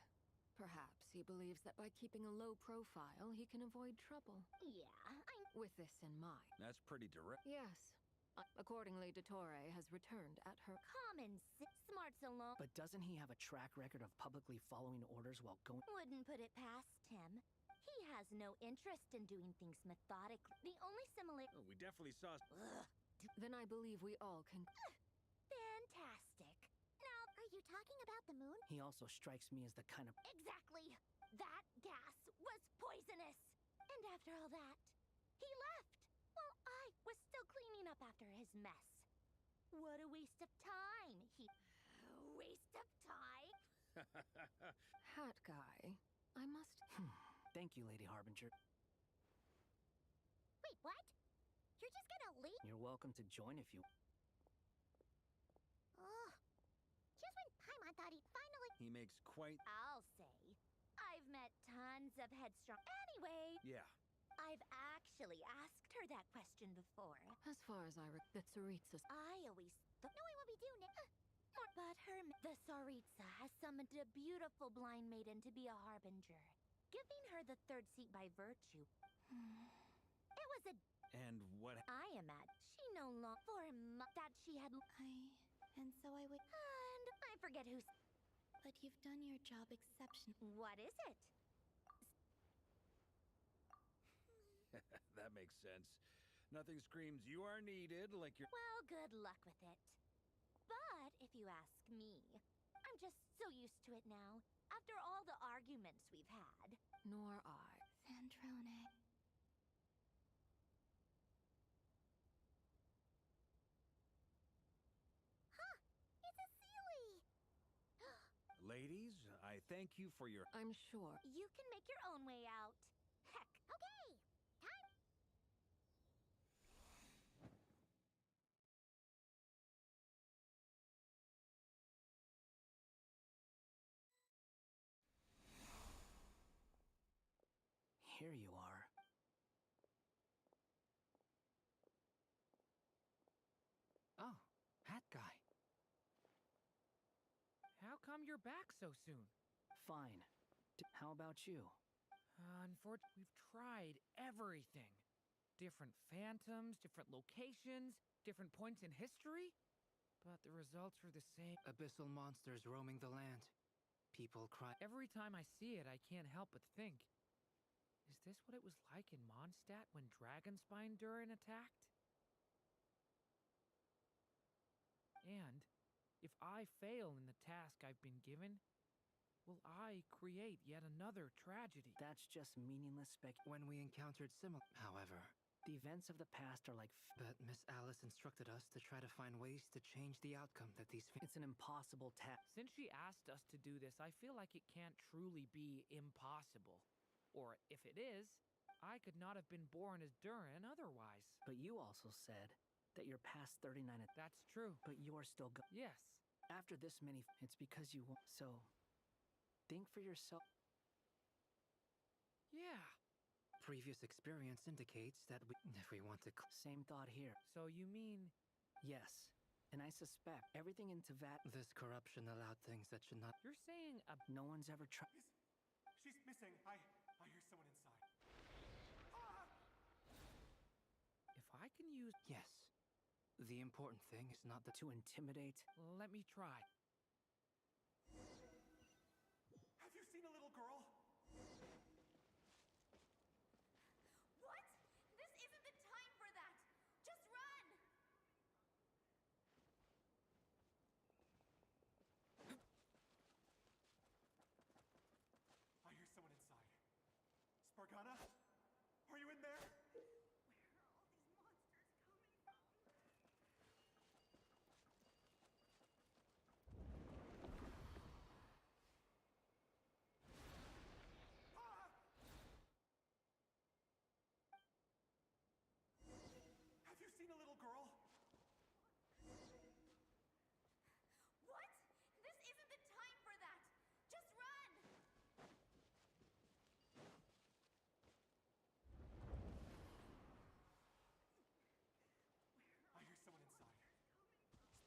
Perhaps he believes that by keeping a low profile, he can avoid trouble. Yeah, With this in mind. That's pretty direct. Yes. Accordingly, Dottore has returned at her. common smarts alone. But doesn't he have a track record of publicly following orders while going? Wouldn't put it past him. He has no interest in doing things methodically. The only similarity. Oh, we definitely saw. Then I believe we all can. Fantastic. Now, Are you talking about the moon? He also strikes me as the kind of. exactly. That gas was poisonous. And after all that, he left. While I was still cleaning up after his mess. What a waste of time. Waste of time? Hat guy. I must. Thank you, Lady Harbinger. Wait, what? You're just gonna leave? You're welcome to join if you. Ugh. Just when Paimon thought he'd finally. He makes quite. I'll say. I've met tons of headstrong. Anyway, Yeah. I've actually asked her that question before. As far as I the Tsaritsa's. I always knowing what we do now. But the Tsaritsa has summoned a beautiful blind maiden to be a harbinger, giving her the third seat by virtue. It was a. And what? I am at. She no longer for that she had. And so I would. And I forget who's. But you've done your job exception. What is it? That makes sense. Nothing screams you are needed like you're. Well, good luck with it. But if you ask me, I'm just so used to it now. After all the arguments we've had. Nor I. Sandrone. Huh! It's a Sealy! Ladies, I thank you for your. I'm sure. You can make your own way out. Heck, Okay. Time. Here you are. Oh, hat guy. How come you're back so soon? Fine. How about you? Unfortunately, we've tried everything. Different phantoms, different locations, different points in history. But the results were the same. Abyssal monsters roaming the land. People cry. Every time I see it, I can't help but think, is this what it was like in Mondstadt when Dragonspine Durin attacked? And if I fail in the task I've been given, will I create yet another tragedy? That's just meaningless When we encountered similar. However, the events of the past are like. But Miss Alice instructed us to try to find ways to change the outcome that these. It's an impossible task. Since she asked us to do this, I feel like it can't truly be impossible. Or if it is, I could not have been born as Durin otherwise. But you also said that you're past 39. That's true. But you're still Yes. After this many, it's because you want. So, think for yourself. Yeah. Previous experience indicates that if we want to. Same thought here. So you mean. Yes. And I suspect everything in Teyvat. This corruption allowed things that should not. You're saying No one's ever tried. She's missing. I hear someone inside. If I can use. Yes. The important thing is not to intimidate. Let me try. Have you seen a little girl? What? This isn't the time for that! Just run! I hear someone inside. Spargana? Are you in there? Where are all these monsters coming from?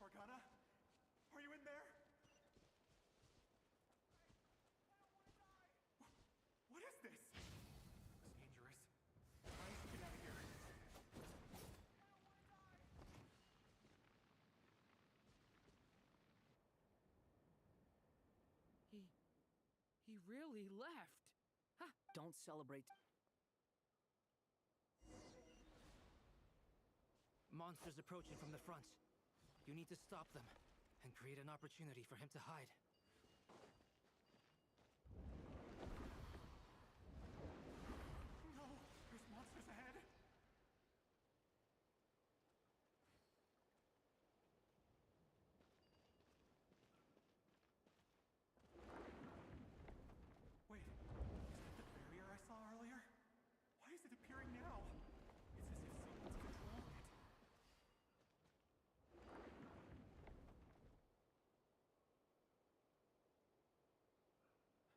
Morgana? Are you in there? What is this? This is dangerous. I need to get out of here. He really left. Ha! Don't celebrate. Monsters approaching from the front. You need to stop them and create an opportunity for him to hide. No, there's monsters ahead. Wait, is that the barrier I saw earlier? Why is it appearing now? It's as if someone's controlling it.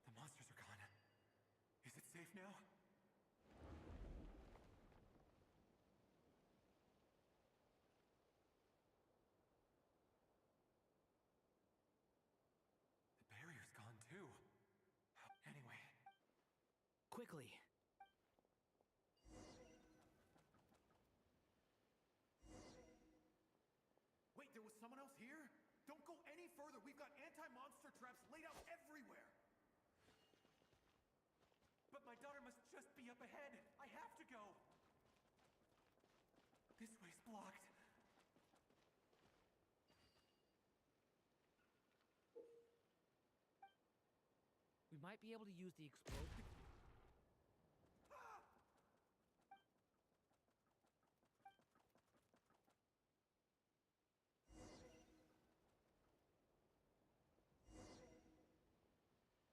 The monsters are gone. Is it safe now? The barrier's gone too. Anyway. Quickly. Wait, there was someone else here? Don't go any further. We've got anti-monster traps laid out everywhere. But my daughter must just be up ahead. I have to go. This way's blocked. We might be able to use the explosive.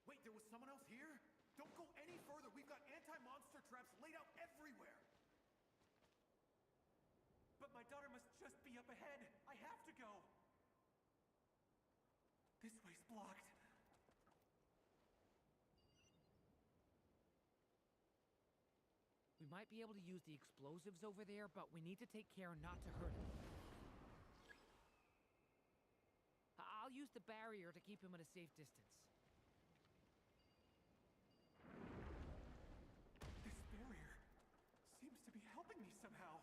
Wait, there was someone else here? Don't go any further. We've got anti-monster traps laid out everywhere. But my daughter must just be up ahead. I have to go. This way's blocked. We might be able to use the explosives over there, but we need to take care not to hurt him. I'll use the barrier to keep him at a safe distance. This barrier seems to be helping me somehow.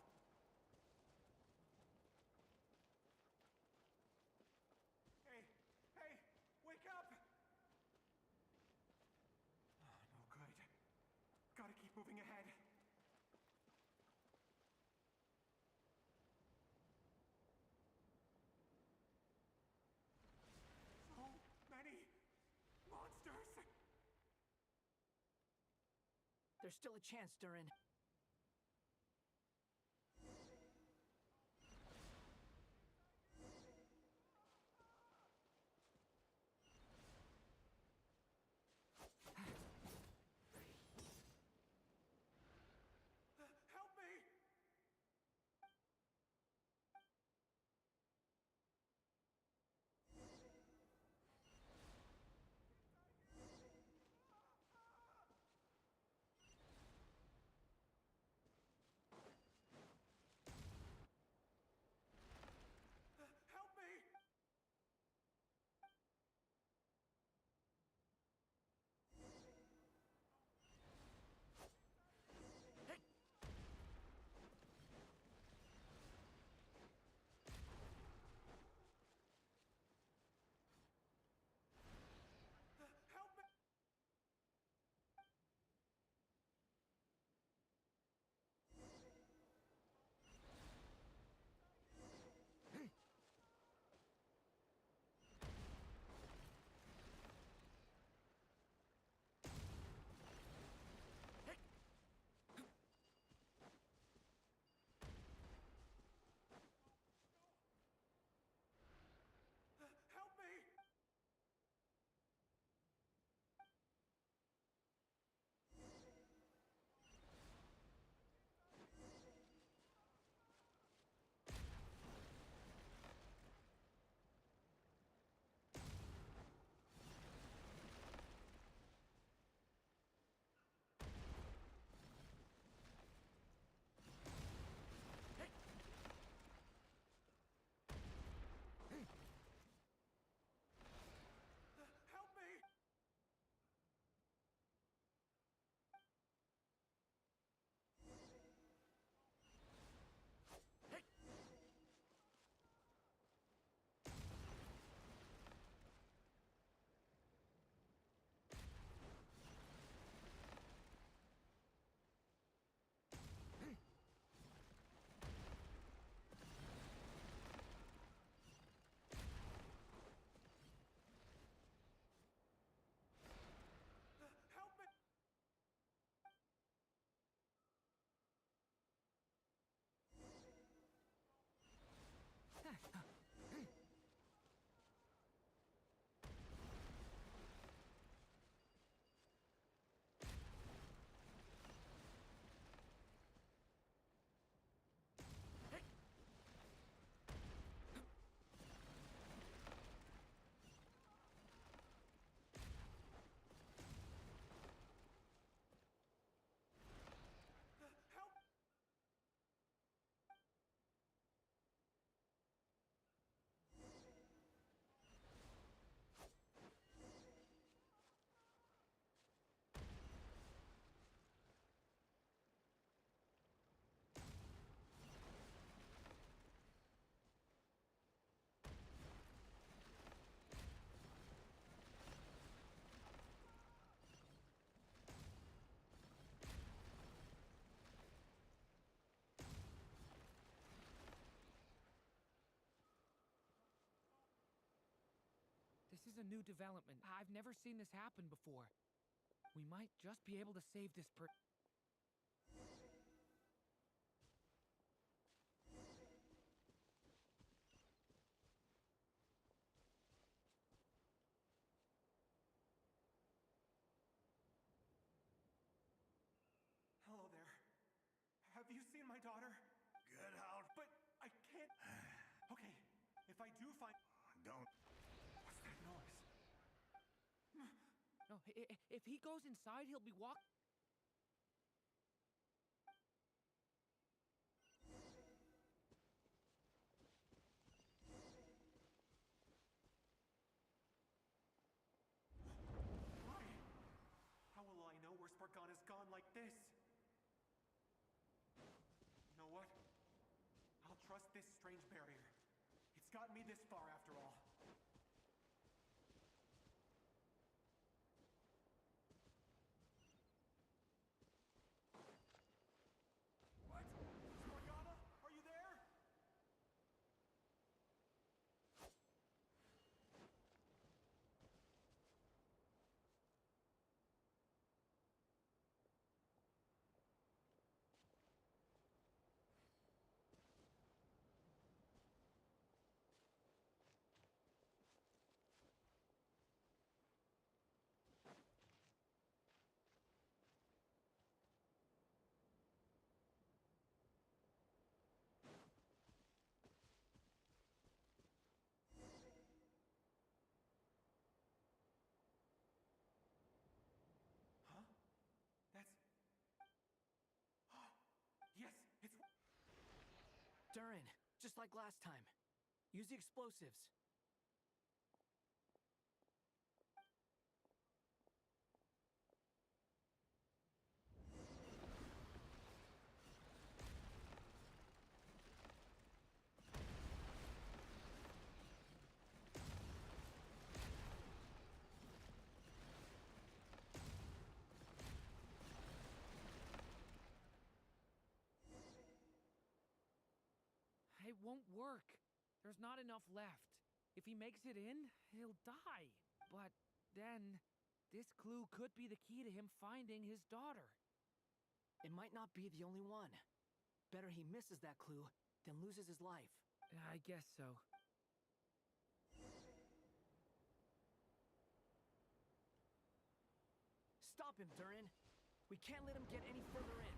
Hey, hey, wake up! Oh, no good. Gotta keep moving ahead. So many monsters! There's still a chance, Durin. Help me! This is a new development. I've never seen this happen before. We might just be able to save this Hello there. Have you seen my daughter? Get out. But I can't. Okay, if I do find. Don't. What's that noise? No, if he goes inside, he'll be walking. Why? How will I know where Spargana's gone like this? You know what? I'll trust this strange barrier. It's gotten me this far after all. What? Spargana? Are you there? Huh? That's. Yes, it's. Durin, just like last time. Use the explosives. It won't work. There's not enough left. If he makes it in, he'll die. But then, this clue could be the key to him finding his daughter. It might not be the only one. Better he misses that clue than loses his life. I guess so. Stop him, Durin. We can't let him get any further in.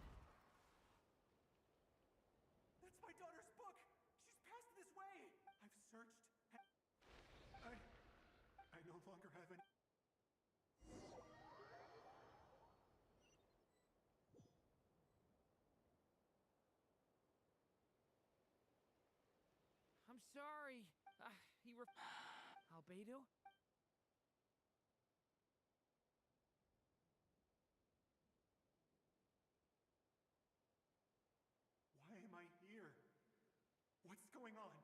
That's my daughter's book! She's passed this way! I've searched. I no longer have any. I'm sorry. Albedo? Why am I here? What's going on?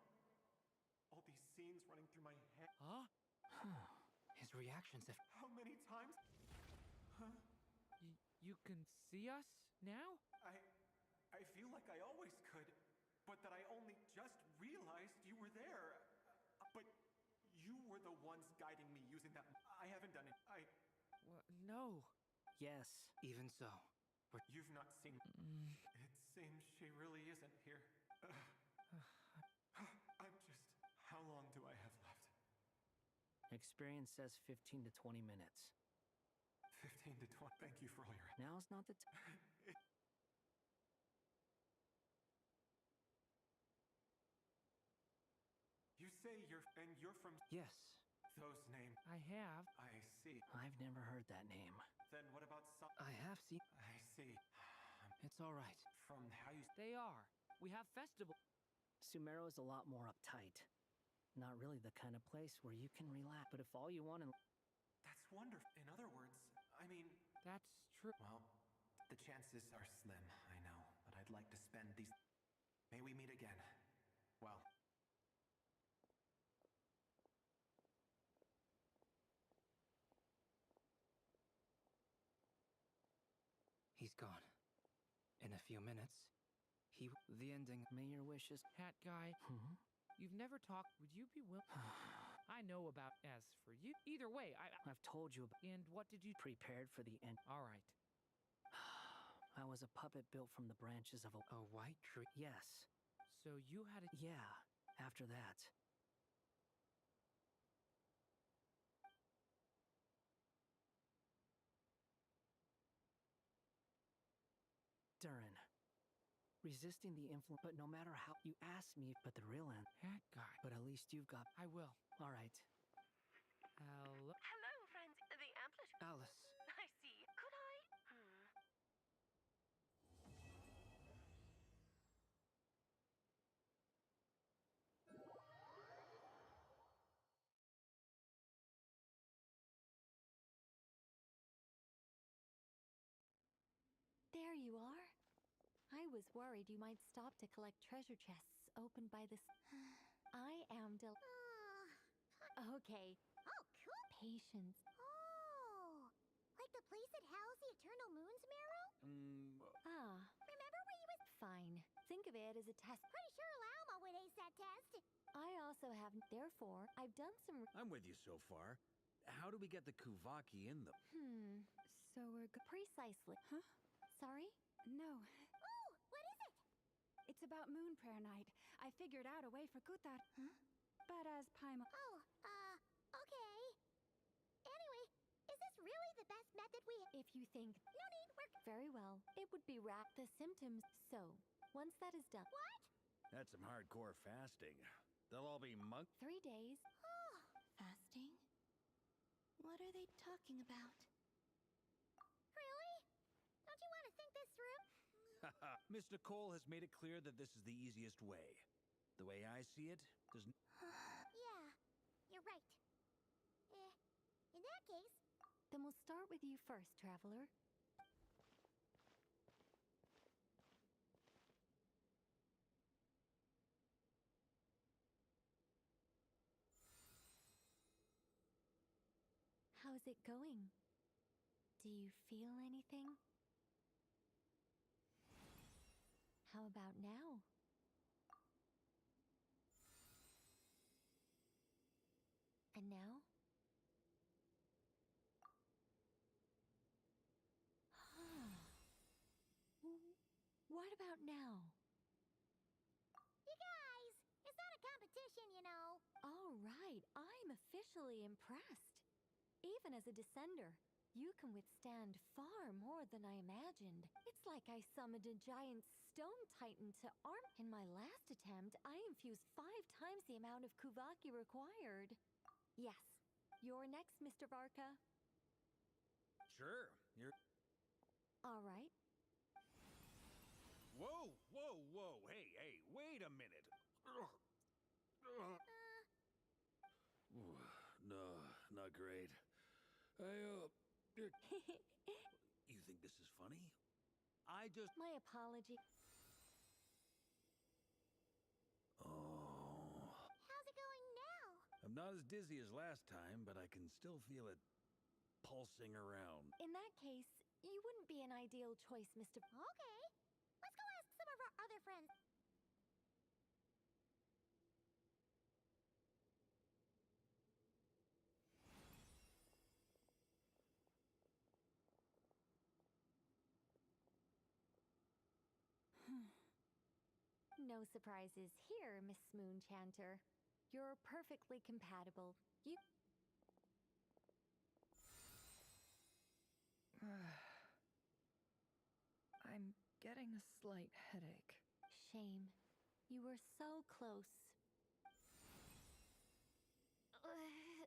All these scenes running through my head. Huh? His reactions have. How many times? Huh? You can see us now? I feel like I always could, but that I only just realized you were there. But you were the ones guiding me using that. I haven't done it. Well, no. Yes, even so. You've not seen. It seems she really isn't here. I'm just. experience says 15 to 20 minutes. 15 to 20. Thank you for all your. Now's not the You say you're from. Yes. Those names. I have. I see. I've never heard that name. Then what about some? I have seen. I see. It's all right. From how you. They are. We have festival. Sumero is a lot more uptight. Not really the kind of place where you can relax. But if all you want in. That's wonderful. In other words, I mean. That's true. Well, the chances are slim, I know. But I'd like to spend these. May we meet again? Well. He's gone. In a few minutes, the ending. May your wishes. Hat guy, Hmm? you've never talked. Would you be willing? I know about. As for you, either way, I've told you about. And what did you Prepared for the end. All right. I was a puppet built from the branches of a white tree. Yes. So you had a. Yeah. After that. Durin. Resisting the influence, but no matter how you asked me, but the real end. Hat guy. But at least you've got. I will. All right. Hello. Hello, friends. The amplitude. Alice. I see. Could I? There you are. I was worried you might stop to collect treasure chests opened by this. I am Okay. Oh, cool. Patience. Oh, like the place that housed the Eternal Moon's Marrow? Ah, Remember where you was? fine. Think of it as a test. Pretty sure Lauma would ace that test. I also have. Therefore, I've done some. I'm with you so far. How do we get the Kuvaki in them? So we're precisely. Huh? Sorry? No, Oh, what is it? it's about Moon Prayer Night. I figured out a way for Kuthar. Huh? But as Paimon. Oh, okay. Anyway, is this really the best method we... If you think. No need, we're... Very well. It would be the symptoms. So, once that is done. What? That's some hardcore fasting. They'll all be 3 days. Oh, Fasting? What are they talking about? really? Don't you want to think this through? Miss Nicole has made it clear that this is the easiest way. The way I see it, there's Yeah, you're right. In that case... Then we'll start with you first, traveler. How's it going? Do you feel anything? How about now? And now? What about now? You guys, it's not a competition, you know. All right, I'm officially impressed. Even as a descender, you can withstand far more than I imagined. It's like I summoned a giant stone titan to arm. In my last attempt, I infused 5 times the amount of Kuvaki required. Yes, you're next, Mr. Barca. Sure. You're. All right. Whoa, whoa, whoa. Hey, wait a minute. No, not great. You think this is funny? I just. My apology. Oh. How's it going now? I'm not as dizzy as last time, but I can still feel it pulsing around. In that case, you wouldn't be an ideal choice, Mr. Okay. Let's go ask some of our other friends. No surprises here, Miss Moonchanter. You're perfectly compatible. I'm getting a slight headache. Shame. You were so close. Whoa!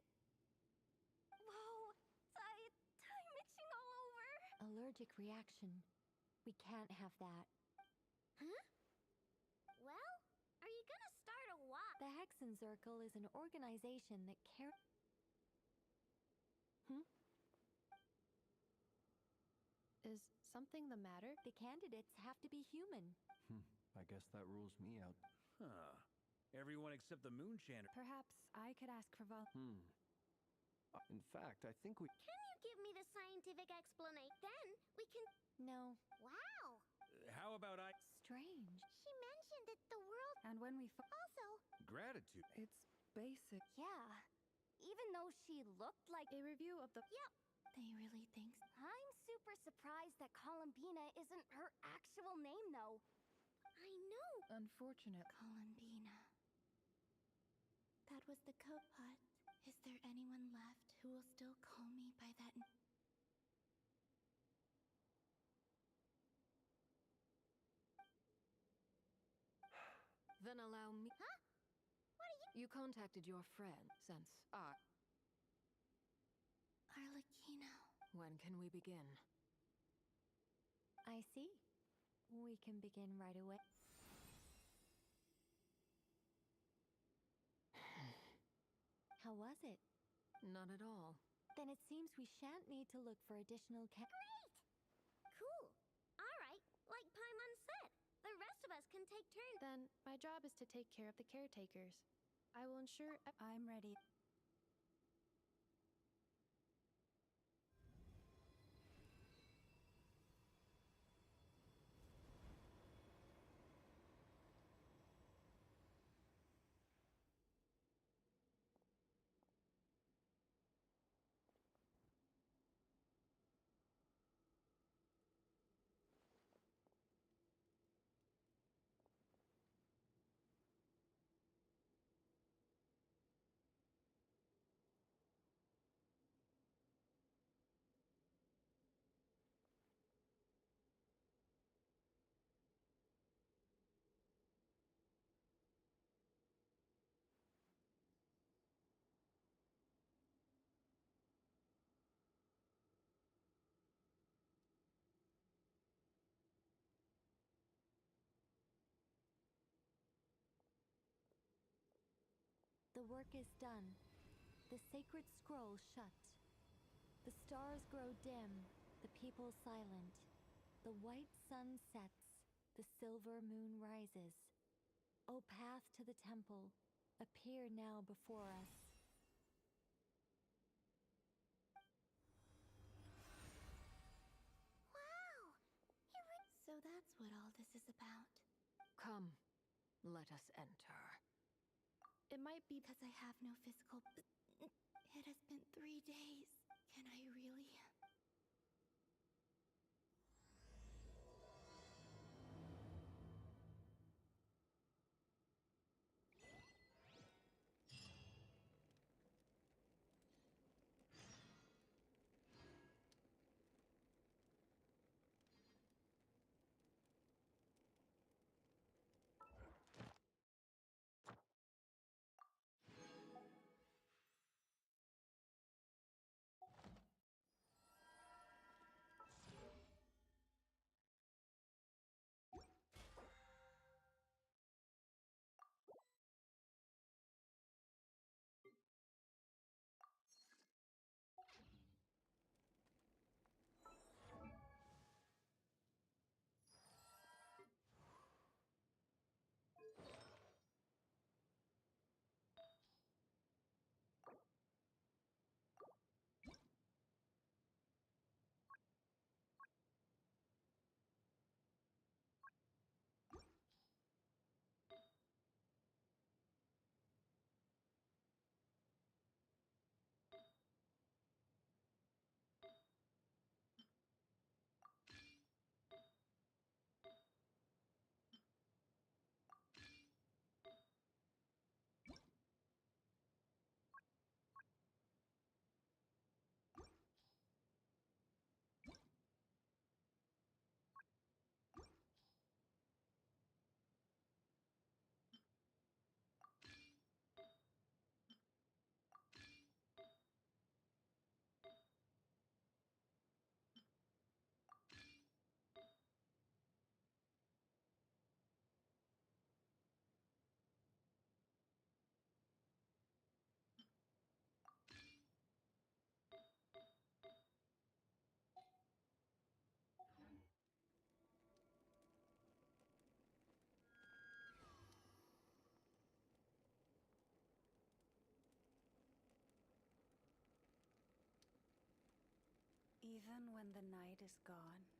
I'm itching all over! Allergic reaction. We can't have that. Huh? Well, are you gonna start a walk? The Hexenzirkel is an organization that Is something the matter? The candidates have to be human. I guess that rules me out. Huh. Everyone except the Moonshander. Perhaps I could ask for In fact, I think we... Can you give me the scientific explanation? Then we can... No. Wow! How about I... Strange. She mentioned that the world... And when we Also... Gratitude. It's basic. Yeah. Even though she looked like... A review of the... Yep. They really think so. I'm super surprised that Columbina isn't her actual name, though. I know. Unfortunate. Columbina. That was the code pot. Is there anyone left who will still call me by that Then allow me... Huh? What are you... You contacted your friend, since Arlecchino. When can we begin? I see. We can begin right away. How was it? Not at all. Then it seems we shan't need to look for additional Great! Cool. All right. Like Paimon said, the rest of us can take turns. Then my job is to take care of the caretakers. I will ensure... I'm ready. The work is done. The sacred scroll shut. The stars grow dim, the people silent. The white sun sets, the silver moon rises. O path to the temple, appear now before us. Wow! So that's what all this is about. Come, let us enter. It might be because I have no physical... It has been 3 days. Can I really... Even when the night is gone,